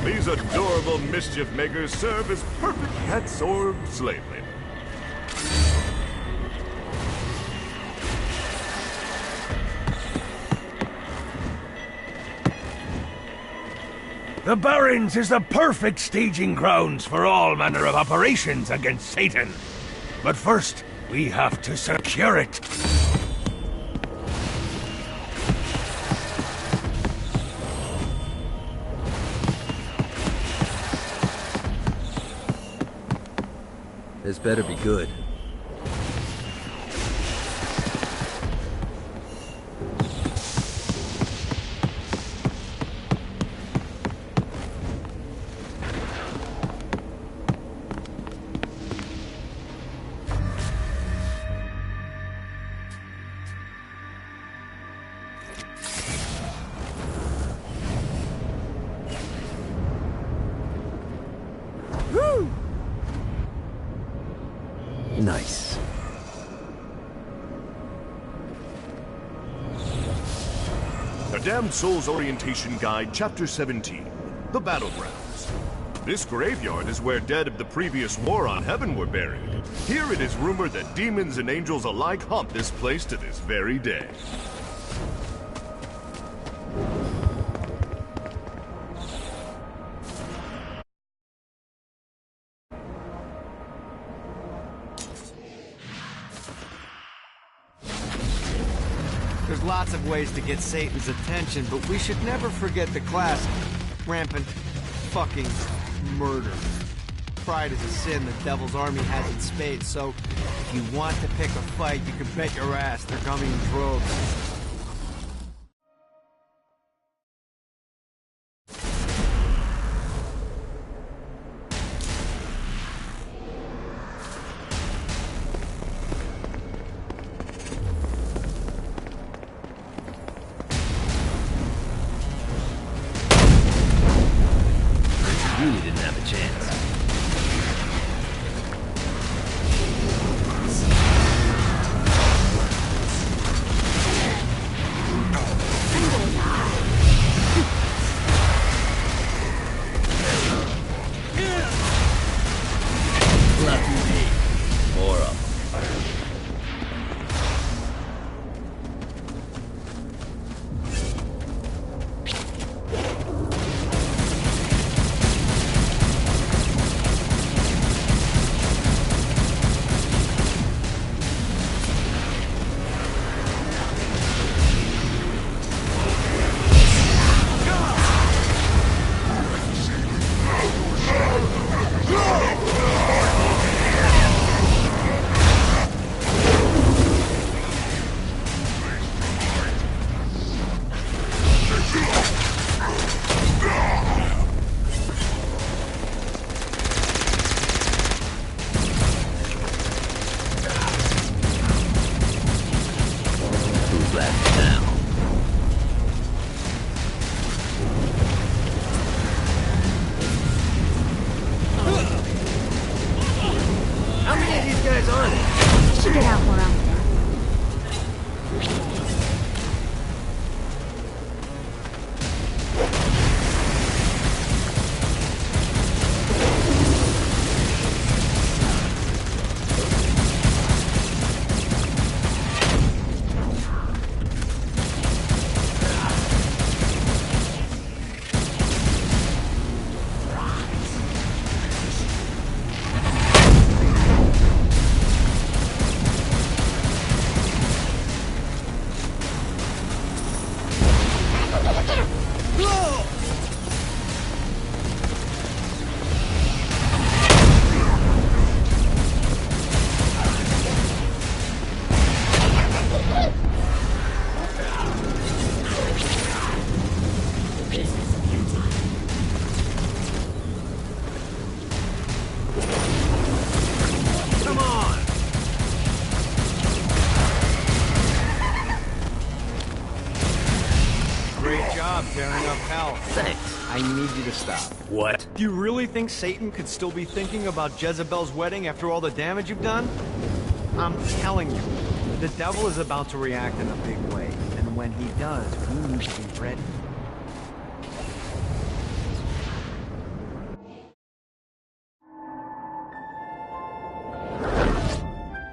These adorable mischief makers serve as perfect pets or slave labor. The Barrens is the perfect staging grounds for all manner of operations against Satan. But first, we have to secure it. This better be good. Nice. The Damned Souls Orientation Guide, Chapter 17, The Battlegrounds. This graveyard is where dead of the previous war on heaven were buried. Here it is rumored that demons and angels alike haunt this place to this very day. There's lots of ways to get Satan's attention, but we should never forget the classic rampant fucking murder. Pride is a sin the Devil's Army has in spades, so if you want to pick a fight, you can bet your ass they're coming in droves. Really didn't have a chance. Lucky me. More of them. How many of these guys are there? Should get out more often. Tearing up hell. Thanks. I need you to stop. What? Do you really think Satan could still be thinking about Jezebel's wedding after all the damage you've done? I'm telling you, the devil is about to react in a big way. And when he does, we need to be ready.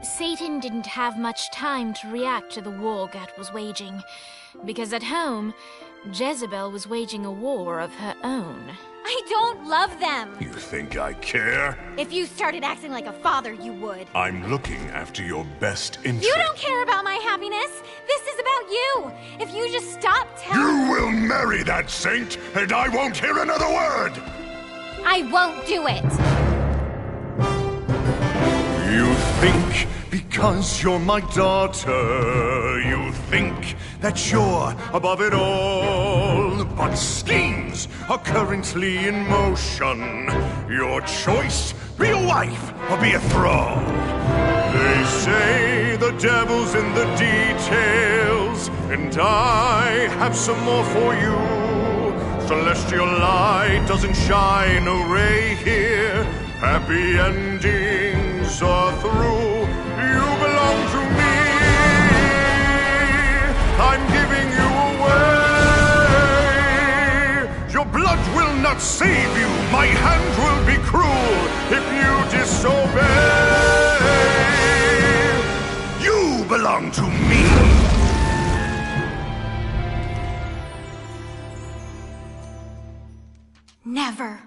Satan didn't have much time to react to the war Gat was waging, because at home, Jezebel was waging a war of her own. I don't love them! You think I care? If you started acting like a father, you would. I'm looking after your best interest. You don't care about my happiness! This is about you! If you just stop telling— You will marry that saint, and I won't hear another word! I won't do it! You think because you're my daughter, you think that you're above it all. But schemes are currently in motion. Your choice, be a wife or be a thrall. They say the devil's in the details, and I have some more for you. Celestial light doesn't shine a ray here. Happy endings are through. You belong to me. I'm giving you away. Your blood will not save you. My hand will be cruel if you disobey. You belong to me. Never.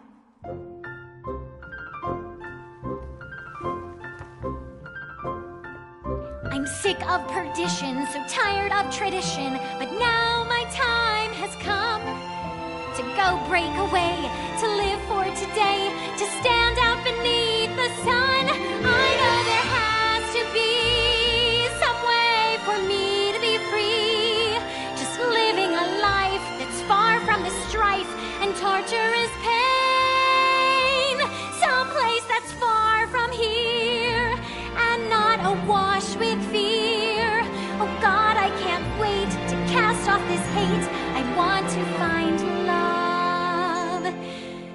I'm sick of perdition, so tired of tradition, but now my time has come to go break away, to live for today, to stand out beneath the sun. I know there has to be some way for me to be free, just living a life that's far from the strife and torturous pain, someplace that's far from here and not awash with fear. Oh God, I can't wait to cast off this hate. I want to find love.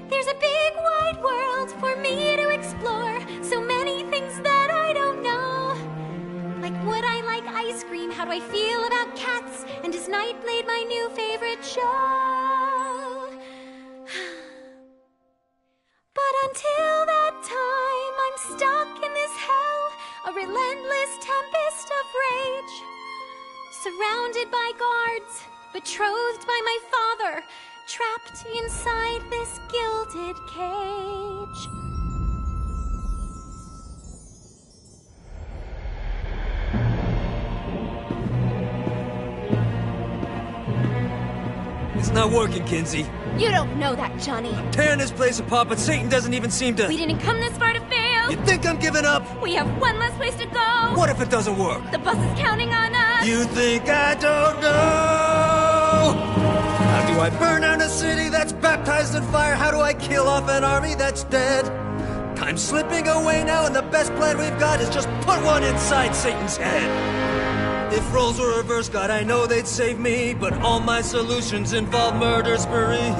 There's a big wide world for me to explore. So many things that I don't know. Like, would I like ice cream? How do I feel about cats? And is Nightblade my new favorite show? But until that time, I'm stuck in this hell, a relentless tempest of rage, surrounded by guards, betrothed by my father, trapped inside this gilded cage. It's not working, Kinzie. You don't know that, Johnny. Tearing this place apart, but Satan doesn't even seem to... We didn't come this far to fail. You think I'm giving up? We have one less place to go. What if it doesn't work? The bus is counting on us. You think I don't know? How do I burn down a city that's baptized in fire? How do I kill off an army that's dead? Time's slipping away now, and the best plan we've got is just put one inside Satan's head. If roles were reversed, God, I know they'd save me, but all my solutions involve murder sprees.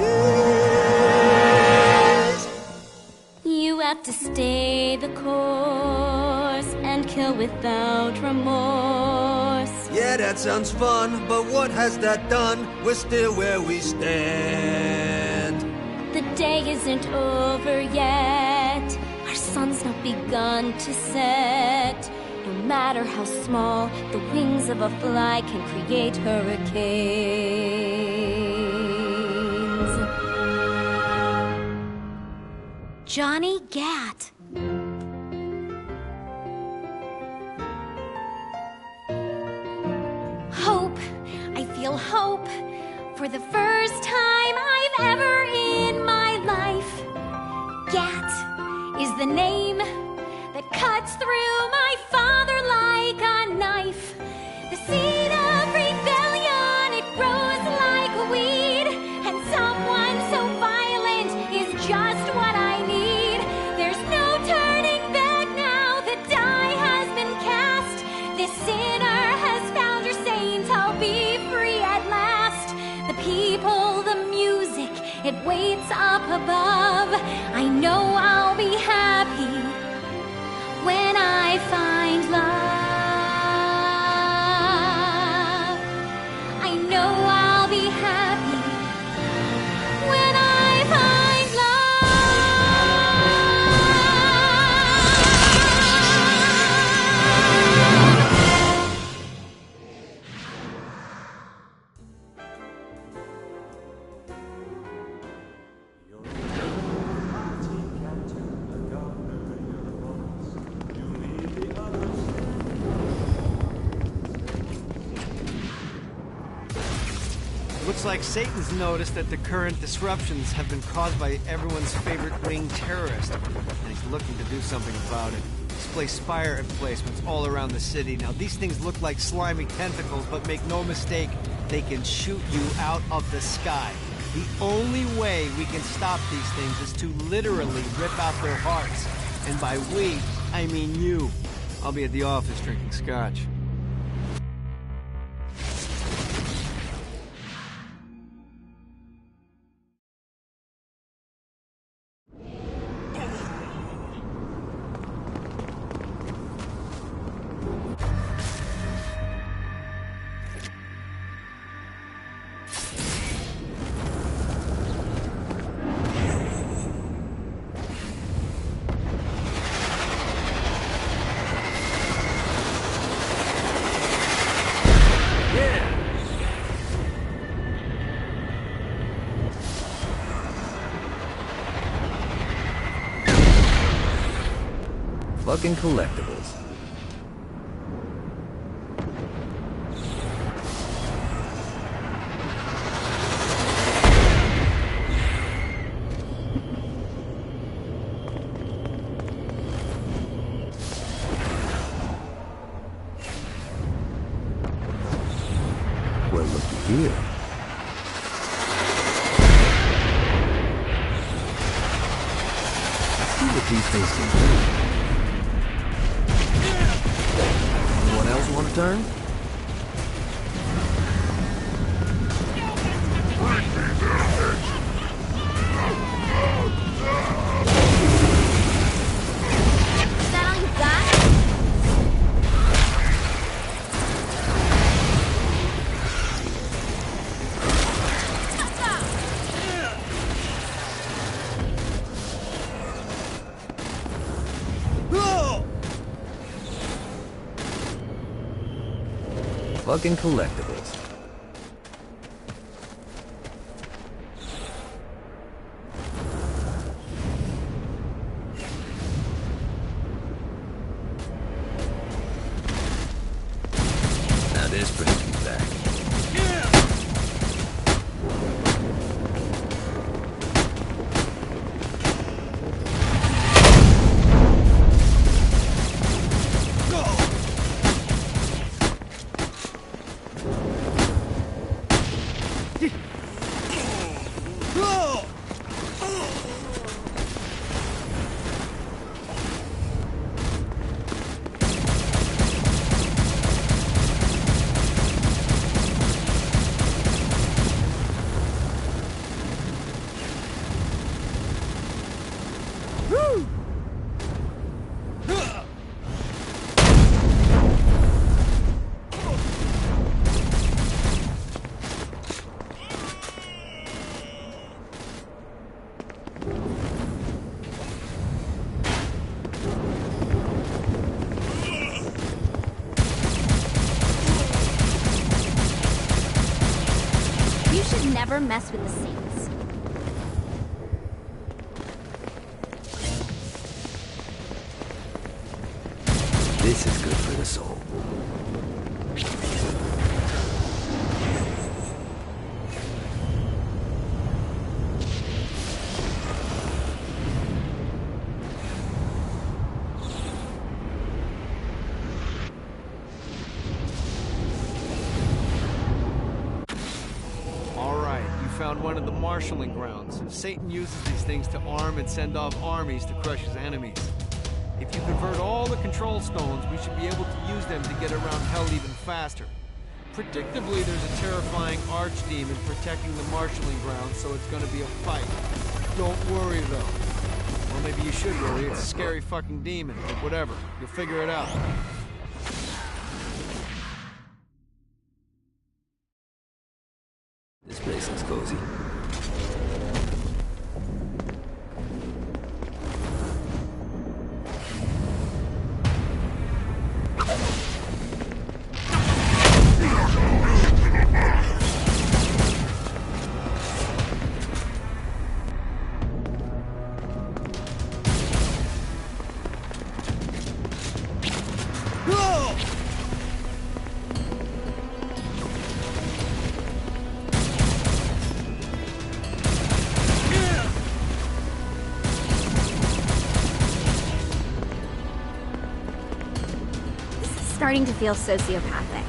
You have to stay the course and kill without remorse. Yeah, that sounds fun, but what has that done? We're still where we stand. The day isn't over yet. Our sun's not begun to set. No matter how small, the wings of a fly can create hurricanes. Johnny Gat. Hope. I feel hope. For the first time I've ever in my life. Gat is the name that cuts through my father like a knife. The seed of rebellion, it grows like a weed, and someone so violent is just what I need. There's no turning back now, the die has been cast. This sinner has found her saint, I'll be free at last. The people, the music, it waits up above. I know I'll be happy when I find love. I Looks like Satan's noticed that the current disruptions have been caused by everyone's favorite winged terrorist, and he's looking to do something about it. Display spire emplacements all around the city. Now, these things look like slimy tentacles, but make no mistake, they can shoot you out of the sky. The only way we can stop these things is to literally rip out their hearts. And by we, I mean you. I'll be at the office drinking scotch. Fucking collectibles. Well, looky here. Let's see what these things can do. Anyone else want to turn? Is that all you got? Fucking collectibles. Now this brings me back. You should never mess with the Saints. This is good for the soul. Found one of the marshalling grounds. Satan uses these things to arm and send off armies to crush his enemies. If you convert all the control stones, we should be able to use them to get around hell even faster. Predictably, there's a terrifying archdemon protecting the marshalling grounds, so it's gonna be a fight. Don't worry, though. Well, maybe you should worry. It's a scary fucking demon, but whatever. You'll figure it out. This place looks cozy. starting to feel sociopathic.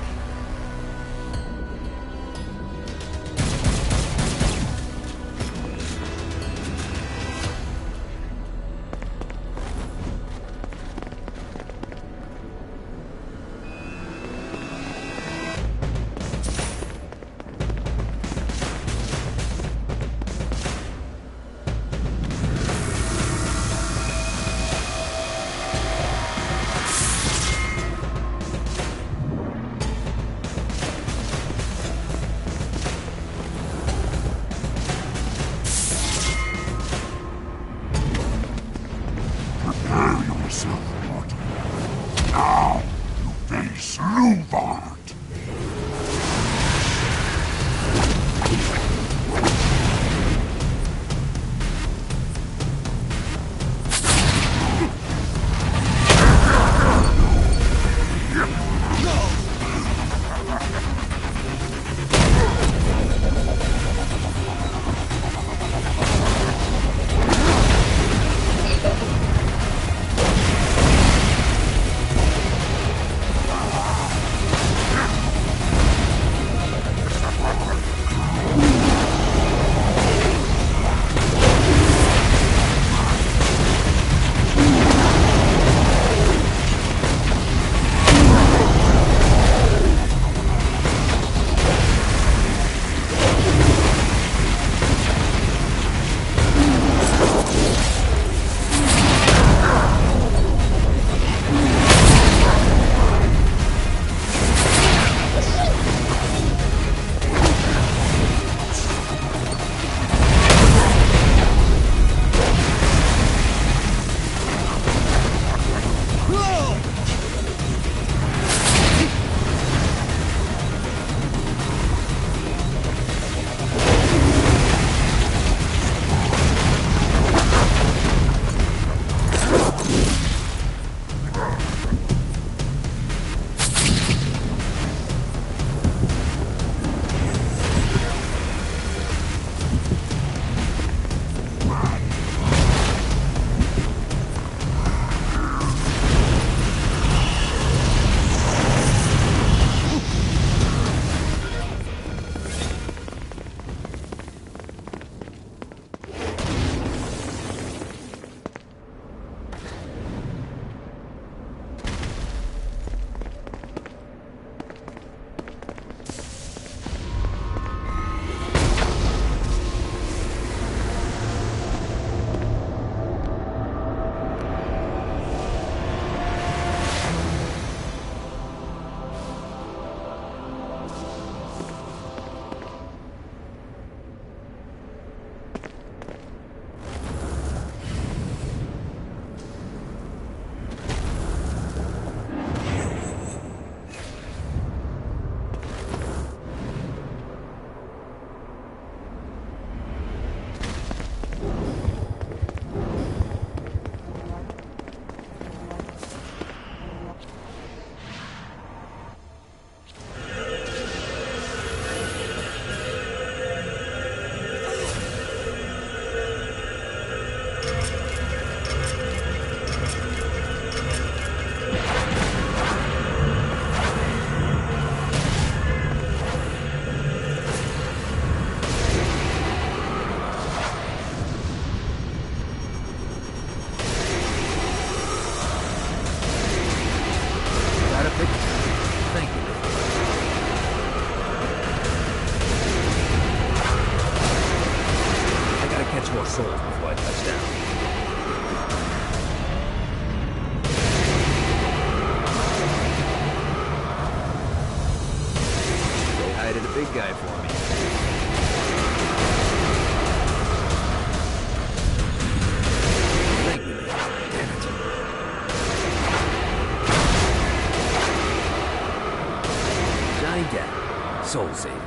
Soul Saver.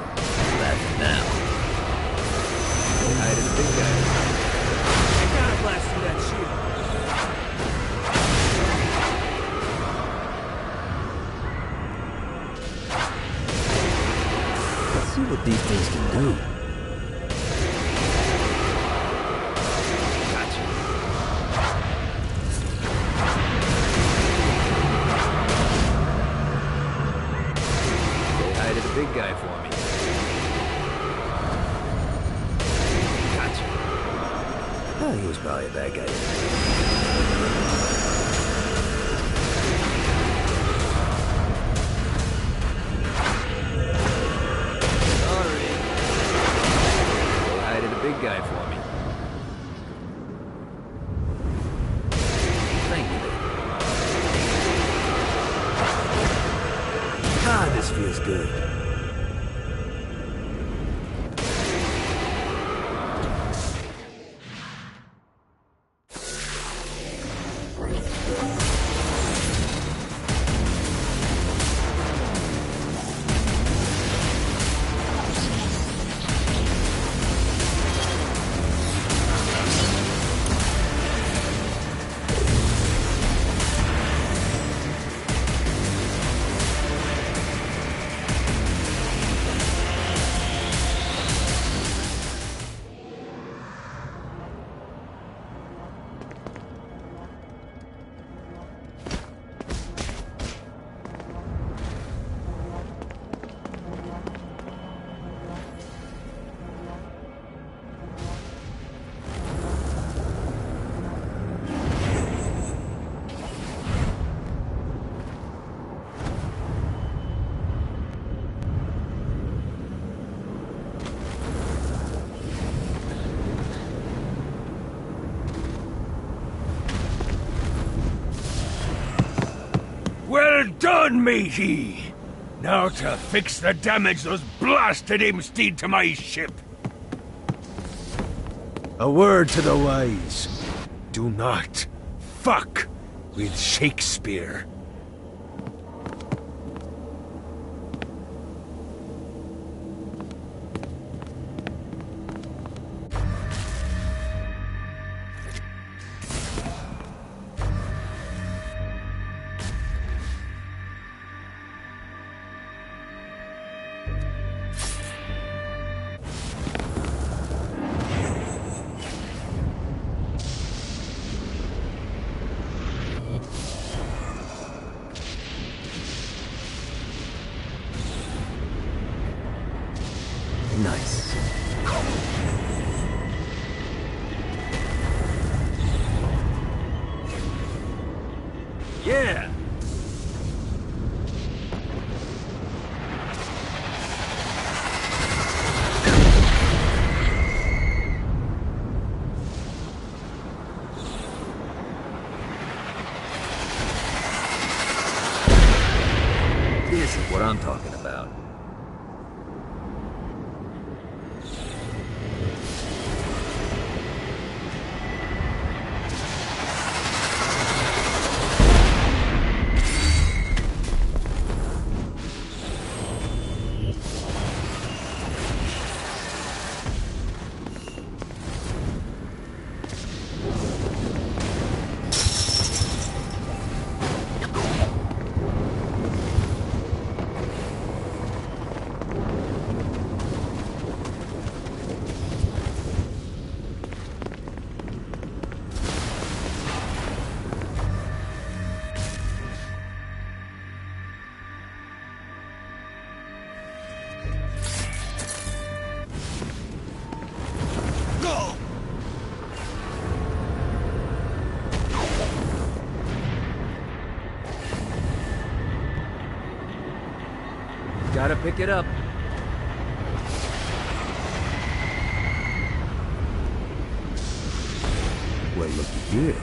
That's now. Say hi to the big guy. I gotta blast through that shield. Let's see what these things can do. Gotcha. guy for me. Gotcha. Oh, he was probably a bad guy. Sorry. Say hi to the big guy for me. Thank you. Ah, this feels good. Well done, matey! Now to fix the damage those blasted imps did to my ship. A word to the wise. Do not fuck with Shakespeare. Nice. Yeah! This is what I'm talking about. Gotta pick it up. Well, looky here.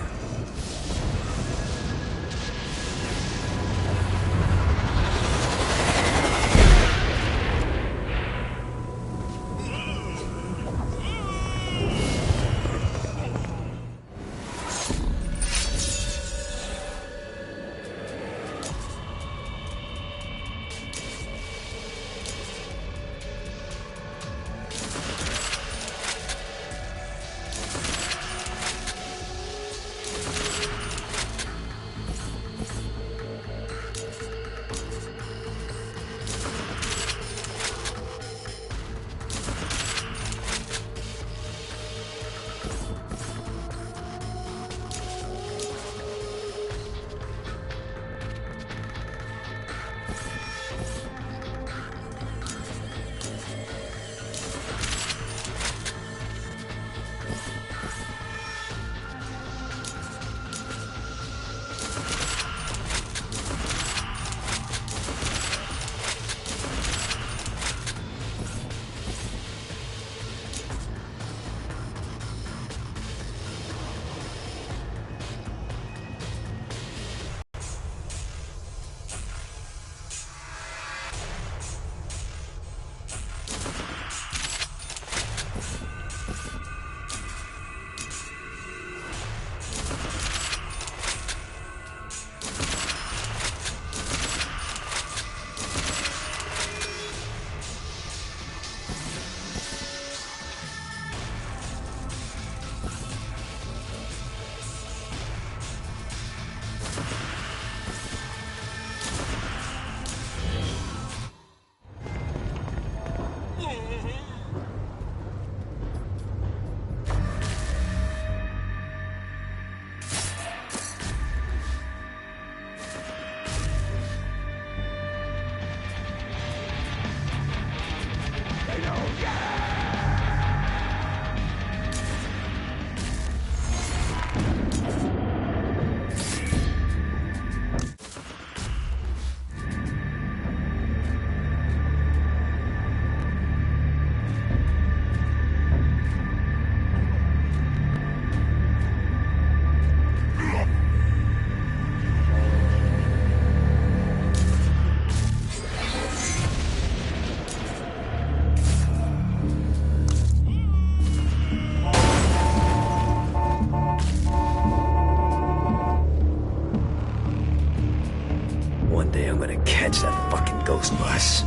One day I'm gonna catch that fucking ghost bus.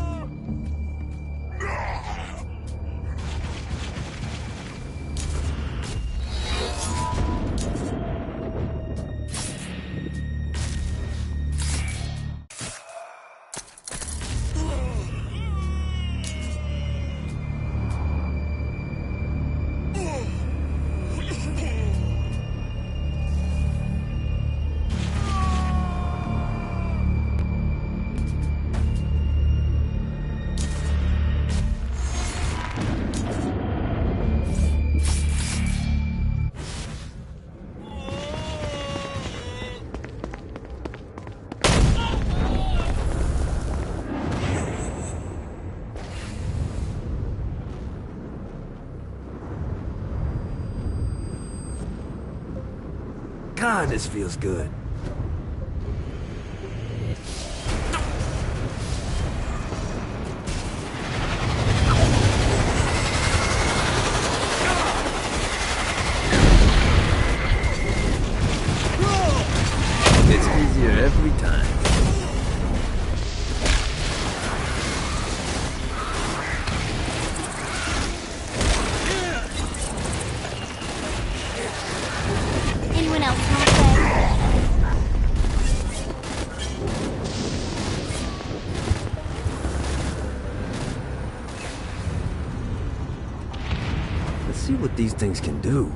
God, this feels good. It's easier every time. Anyone else want to play? Let's see what these things can do.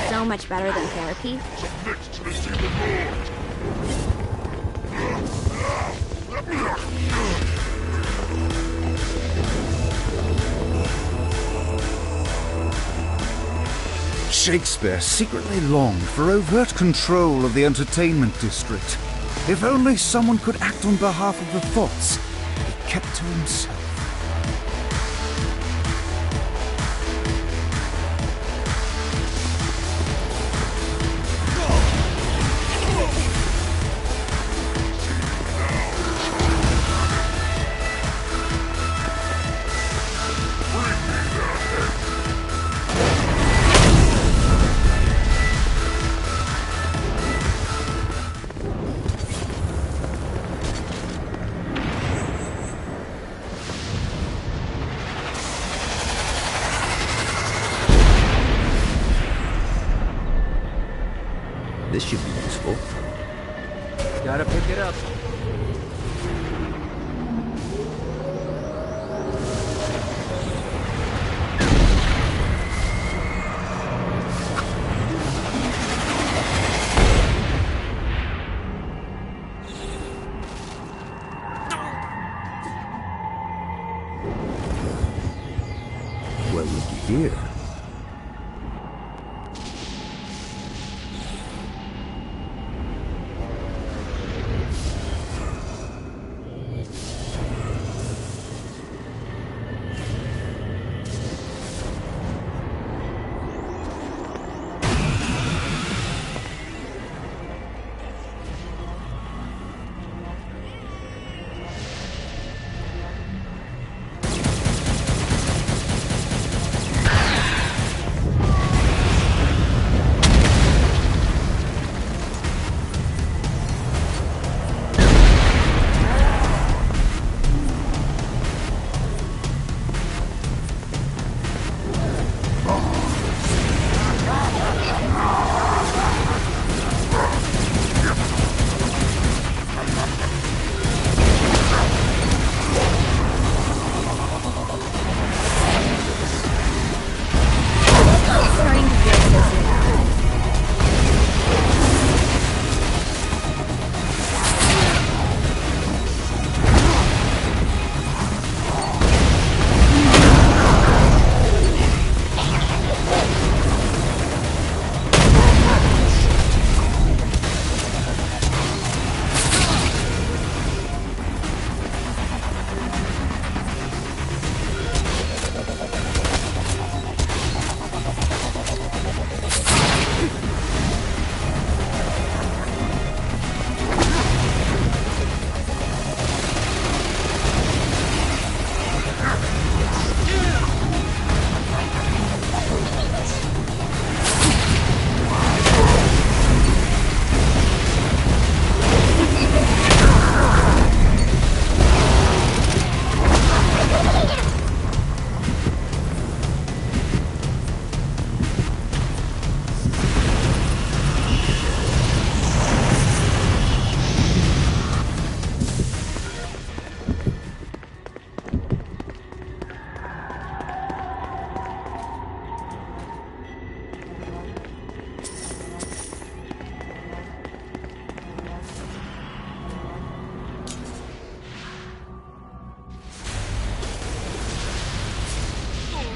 So much better than therapy. Shakespeare secretly longed for overt control of the entertainment district. If only someone could act on behalf of the thoughts he kept to himself. This should be useful. Gotta pick it up. Well, looky here.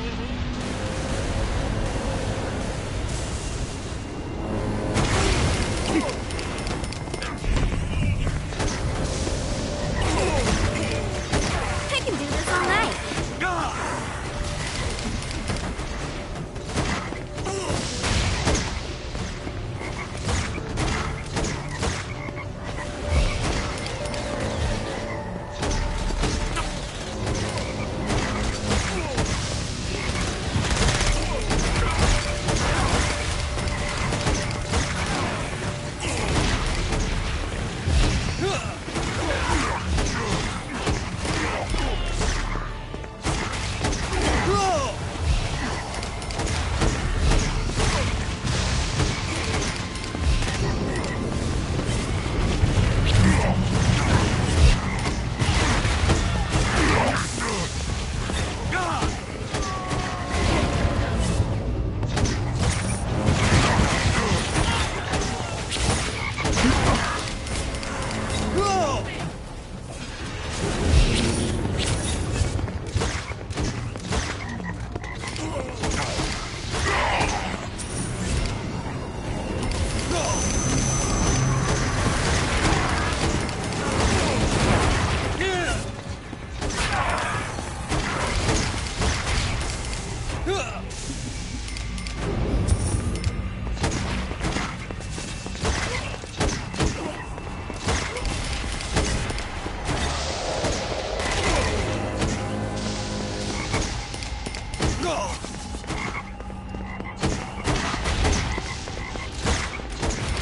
I can do this all night.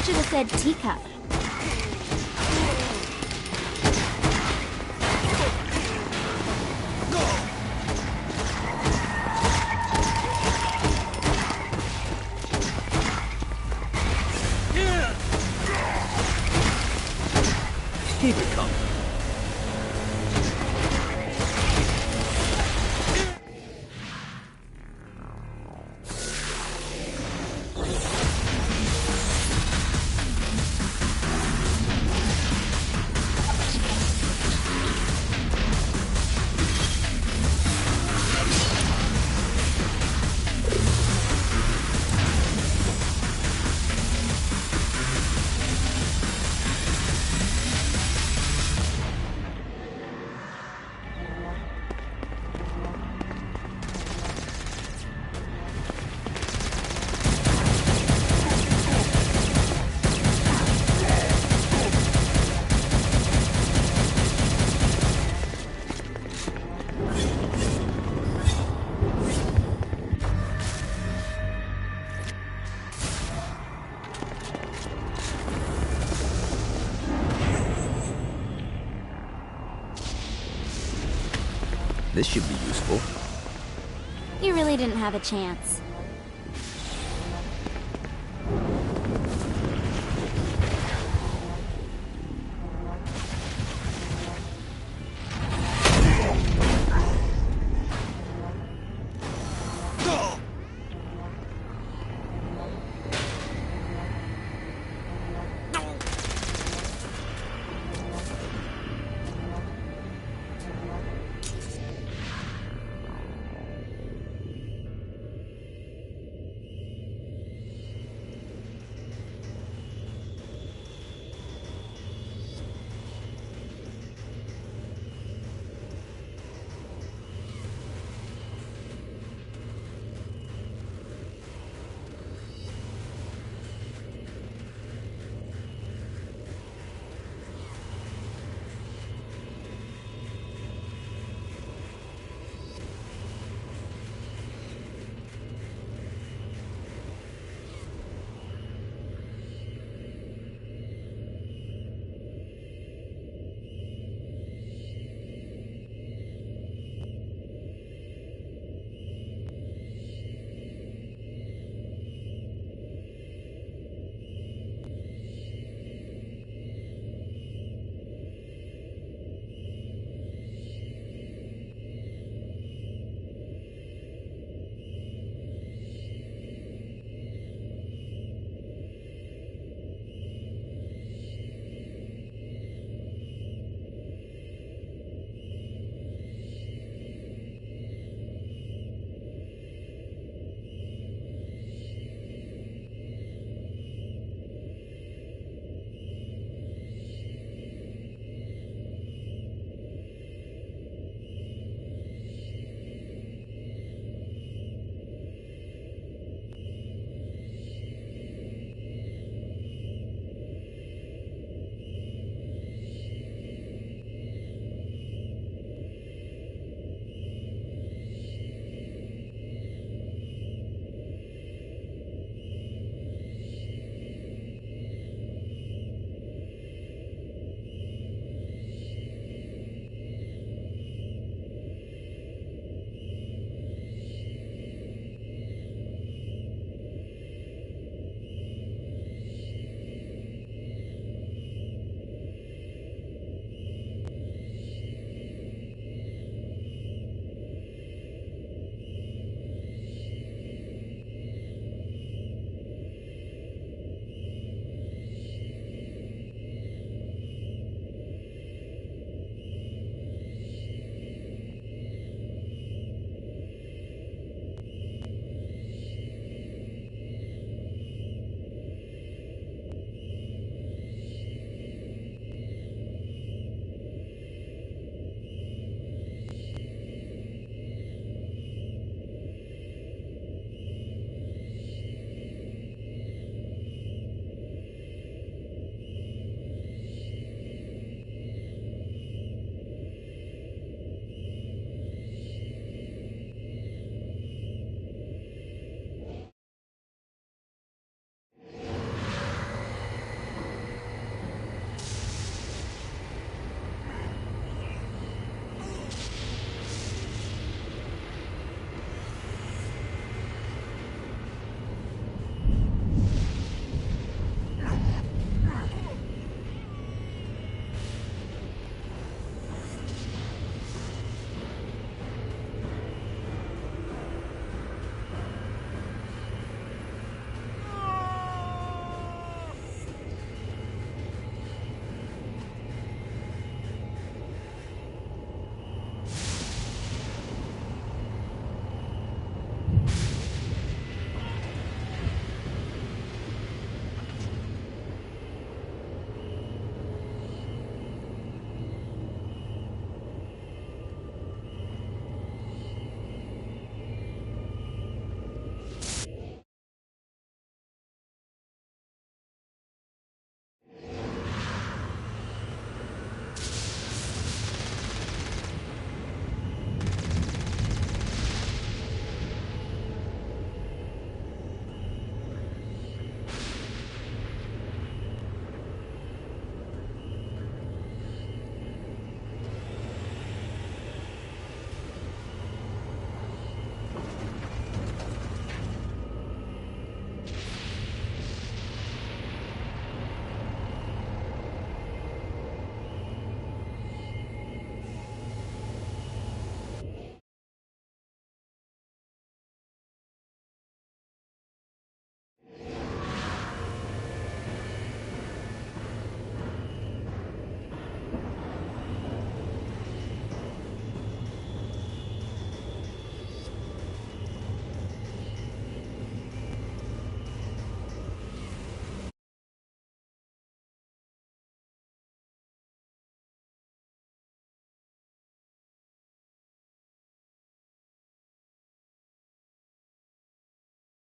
Should have said teacup. Keep it coming. This should be useful. You really didn't have a chance.